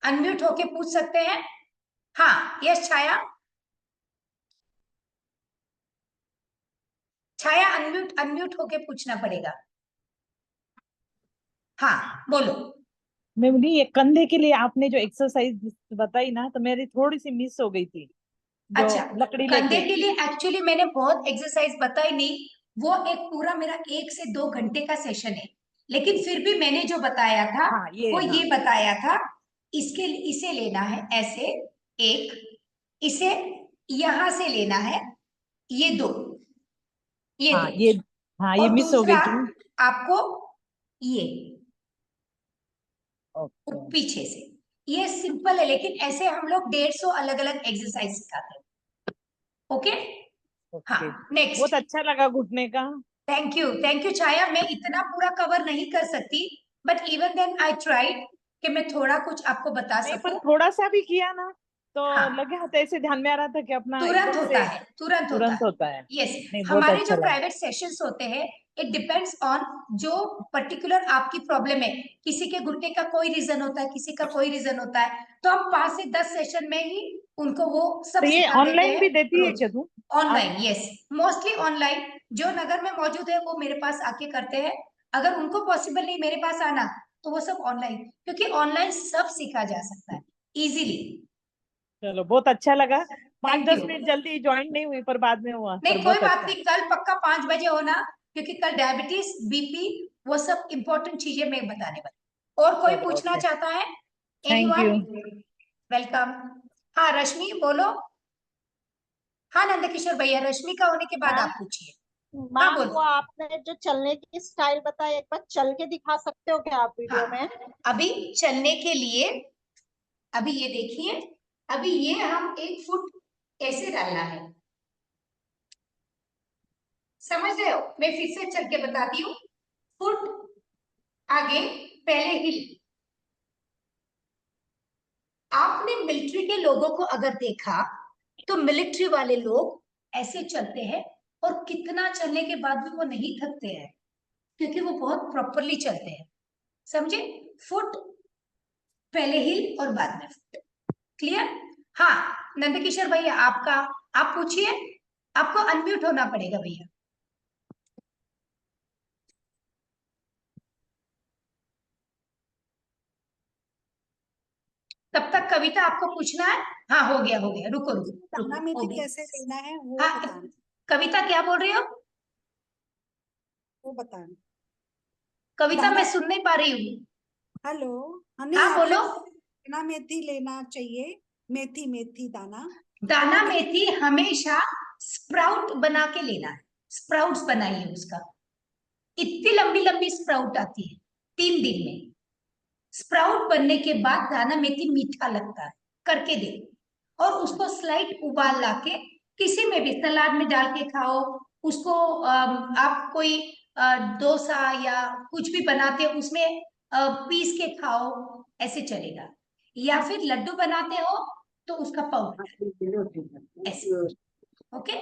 अनम्यूट होके पूछ सकते हैं। हाँ, यस छाया। छाया अनम्यूट, अनम्यूट होके पूछना पड़ेगा। हाँ बोलो। मैं बोली ये कंधे के लिए आपने जो एक्सरसाइज बताई ना, तो मेरी थोड़ी सी मिस हो गई थी, जो अच्छा, लकड़ी कंधे लेके। के लिए एक्चुअली मैंने बहुत एक्सरसाइज बताई नहीं, वो एक पूरा मेरा 1 से 2 घंटे का सेशन है। लेकिन फिर भी मैंने जो बताया था हाँ ये, वो हाँ ये बताया था, इसके इसे लेना है ऐसे, एक, इसे यहां से लेना है, ये दो, ये हाँ दो, ये, हाँ ये और मिस हो दूसरा गई थी। आपको ये ओके पीछे से। ये सिंपल है, लेकिन ऐसे हम लोग 150 अलग अलग एक्सरसाइज सिखाते हैं। ओके, हाँ ओके। नेक्स्ट। बहुत अच्छा लगा घुटने का। Thank you Chhaya. मैं इतना पूरा कवर नहीं कर सकती, but even then I tried कि मैं थोड़ा कुछ आपको बता नहीं, पर सकूं। थोड़ा सा भी किया ना, तो हाँ, लगे हाथ ऐसे ध्यान में आ रहा था कि अपना तुरंत एकदम होता से है, तुरंत होता तुरंत है। होता है। यस, नहीं, बहुत हमारे अच्छा जो लगा। प्राइवेट सेशंस होते हैं, इट डिपेंड्स ऑन जो पर्टिकुलर आपकी प्रॉब्लम है। किसी के घुटने का कोई रीजन होता है, किसी का कोई रीजन होता है, तो हम 5 से 10 सेशन में ही उनको वो सब तो ये सिखा देते ऑनलाइन हैं भी देती है रोज। क्या तू? आप? Online, yes, mostly online. जो नगर में मौजूद है वो मेरे पास आके करते हैं। अगर उनको पॉसिबल नहीं मेरे पास आना, तो वो सब ऑनलाइन, क्योंकि ऑनलाइन सब सीखा जा सकता है इजीली। चलो, बहुत अच्छा लगा। पाँच थैंक दस यू। मिनट जल्दी ज्वाइन नहीं हुई, पर बाद में हुआ, पर नहीं कोई बहुत बात अच्छा। नहीं, कल पक्का 5 बजे होना, क्योंकि कल डायबिटीज, बीपी, वो सब इंपॉर्टेंट चीजें मैं बताने वाली। और कोई चलो, पूछना ओके। चाहता है? Thank anyone? यू। वेलकम। हाँ रश्मि बोलो। हाँ नंदकिशोर भैया, रश्मि का होने के बाद मैम, आप पूछिए। हाँ मैम वो बोलो। आपने जो चलने की स्टाइल बताई, एक बार चल के दिखा सकते हो क्या आप हाँ, वीडियो में? अभी चलने के लिए, अभी ये देखिए, अभी ये हम 1 फुट ऐसे डालना है, समझ रहे हो? मैं फिर से चल के बताती हूँ। फुट आगे, पहले हिल। आपने मिलिट्री के लोगों को अगर देखा, तो मिलिट्री वाले लोग ऐसे चलते हैं, और कितना चलने के बाद भी वो नहीं थकते हैं, क्योंकि वो बहुत प्रॉपरली चलते हैं। समझे? फुट, पहले हिल और बाद में फुट। क्लियर? हाँ नंदकिशोर भैया, आपका, आप पूछिए। आपको अनम्यूट होना पड़ेगा भैया। तब तक कविता आपको पूछना है? हाँ हो गया, हो गया, रुको रुको दाना रुको, हो मेथी गया। कैसे लेना है वो हाँ बताना, कविता क्या बोल रही हो? वो बताना। कविता दाना, मैं सुन नहीं पा रही हूँ। हेलो। नहीं, हाँ आपने बोलो। दाना मेथी लेना चाहिए, मेथी मेथी दाना। तो दाना वो मेथी हमेशा स्प्राउट बना के लेना है। स्प्राउट्स बनाइए उसका। इतनी लंबी लंबी स्प्राउट आती है 3 दिन में। स्प्राउट बनने के बाद दाना मेथी मीठा लगता है, करके दे। और उसको स्लाइट उबाल लाके किसी में भी सलाद में डाल के खाओ उसको। आप कोई डोसा या कुछ भी बनाते हो उसमें पीस के खाओ, ऐसे चलेगा। या फिर लड्डू बनाते हो तो उसका पाउडर ऐसे। ओके,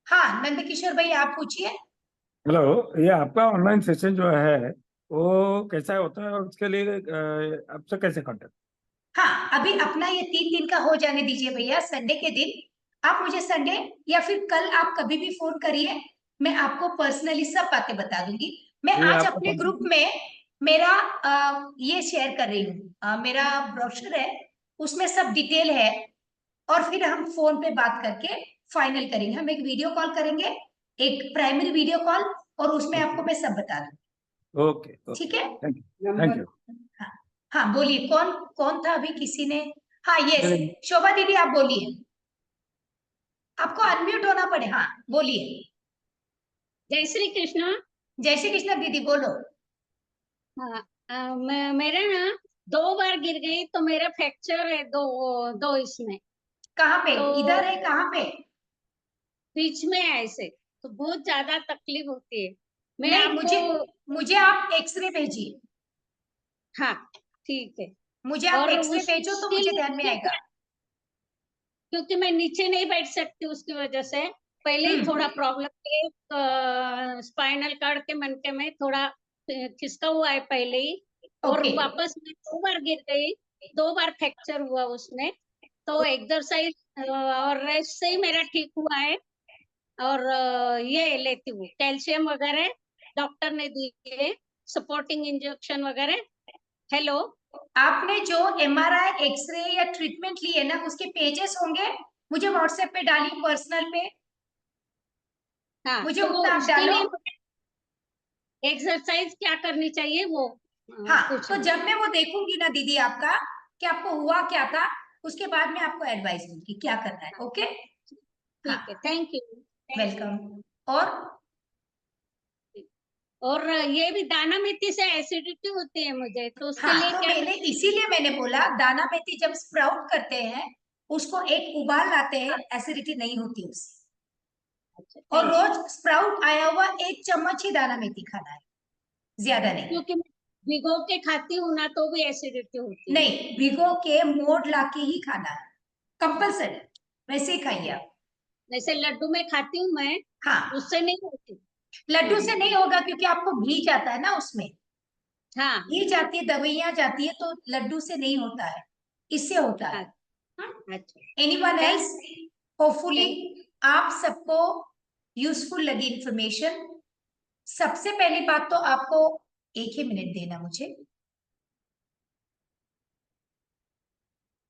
हाँ नंदकिशोर भाई आप पूछिए। हेलो, ये आपका ऑनलाइन सेशन जो है वो कैसा होता है और उसके लिए आपसे कैसे कांटेक्ट? हाँ, अभी अपना ये 3 दिन का हो जाने दीजिए भैया। संडे के दिन आप मुझे, संडे या फिर कल आप कभी भी फोन करिए, मैं आपको पर्सनली सब बातें बता दूंगी। मैं ये आज आपका अपने ग्रुप कॉन्टेक्ट? में मेरा ये शेयर कर रही हूँ, मेरा ब्रोशर है, उसमें सब डिटेल है। और फिर हम फोन पे बात करके फाइनल करेंगे। हम एक वीडियो कॉल करेंगे, एक प्राइमरी वीडियो कॉल, और उसमें आपको मैं सब बता दूंगी। ओके ठीक ओके, है? Thank you. हाँ हाँ बोलिए, कौन कौन था अभी किसी ने? हाँ यस, नहीं, शोभा दीदी आप बोलिए। आपको अनम्यूट होना पड़े, हाँ बोलिए। जय श्री कृष्ण। जय श्री कृष्ण दीदी बोलो। हाँ, मेरा ना 2 बार गिर गई तो मेरा फ्रैक्चर है, दो दो इसमें। कहाँ पे? तो इधर है, कहाँ पे? बीच में है ऐसे, तो बहुत ज्यादा तकलीफ होती है। मैं नहीं, आपको मुझे आप एक्सरे भेजिए, हाँ ठीक है। मुझे आप और एक्सरे भेजो तो मुझे ध्यान में आएगा। क्योंकि मैं नीचे नहीं बैठ सकती उसकी वजह से, पहले ही थोड़ा प्रॉब्लम है, स्पाइनल कार्ड के मनके में थोड़ा खिसका हुआ है पहले ही, और ओके। वापस मैं 2 बार गिर गई, 2 बार फ्रैक्चर हुआ उसमें, तो एक्सरसाइज और रेस्ट से ही मेरा ठीक हुआ है। और ये लेती हूँ कैल्शियम वगैरह, डॉक्टर ने दिए, सपोर्टिंग इंजेक्शन वगैरह। हेलो, आपने जो एमआरआई, एक्सरे या ट्रीटमेंट ली है ना, उसके पेजेस होंगे, मुझे व्हाट्सएप पे डालिए, पर्सनल पे। हाँ मुझे तो उतना आप उसके डालो। लिए एक्सरसाइज क्या करनी चाहिए वो हाँ, पूछ तो रही जब मैं वो देखूंगी ना दीदी आपका कि आपको हुआ क्या था, उसके बाद मैं आपको एडवाइस दूंगी क्या करना है। ओके, हूँ। ठीक है, थैंक यू। वेलकम। और और ये भी दाना मेथी से एसिडिटी होती है मुझे, तो उसके हाँ, लिए तो क्या मैंने इसीलिए मैंने बोला दाना मेथी जब स्प्राउट करते हैं, उसको एक उबाल लाते हैं, एसिडिटी नहीं होती उससे। और thank you। रोज स्प्राउट आया हुआ 1 चम्मच ही दाना मेथी खाना है, ज्यादा नहीं। क्योंकि मैं भिगो के खाती हूँ ना, तो भी एसिडिटी होती है। नहीं, भिगो के मोड़ लाके ही खाना है, कंपलसरी, वैसे ही खाइए आप। जैसे लड्डू में खाती हूँ मैं, हाँ, उससे नहीं होती। लड्डू से नहीं होगा क्योंकि आपको घी जाता है ना उसमें, हाँ घी जाती है, दवाइयां जाती है, तो लड्डू से नहीं होता है, इससे होता है। अच्छा, एनीवन Thank- एल्स? होपफुली आप सबको यूजफुल लगी इंफॉर्मेशन। सबसे पहली बात तो आपको 1 ही मिनट देना मुझे।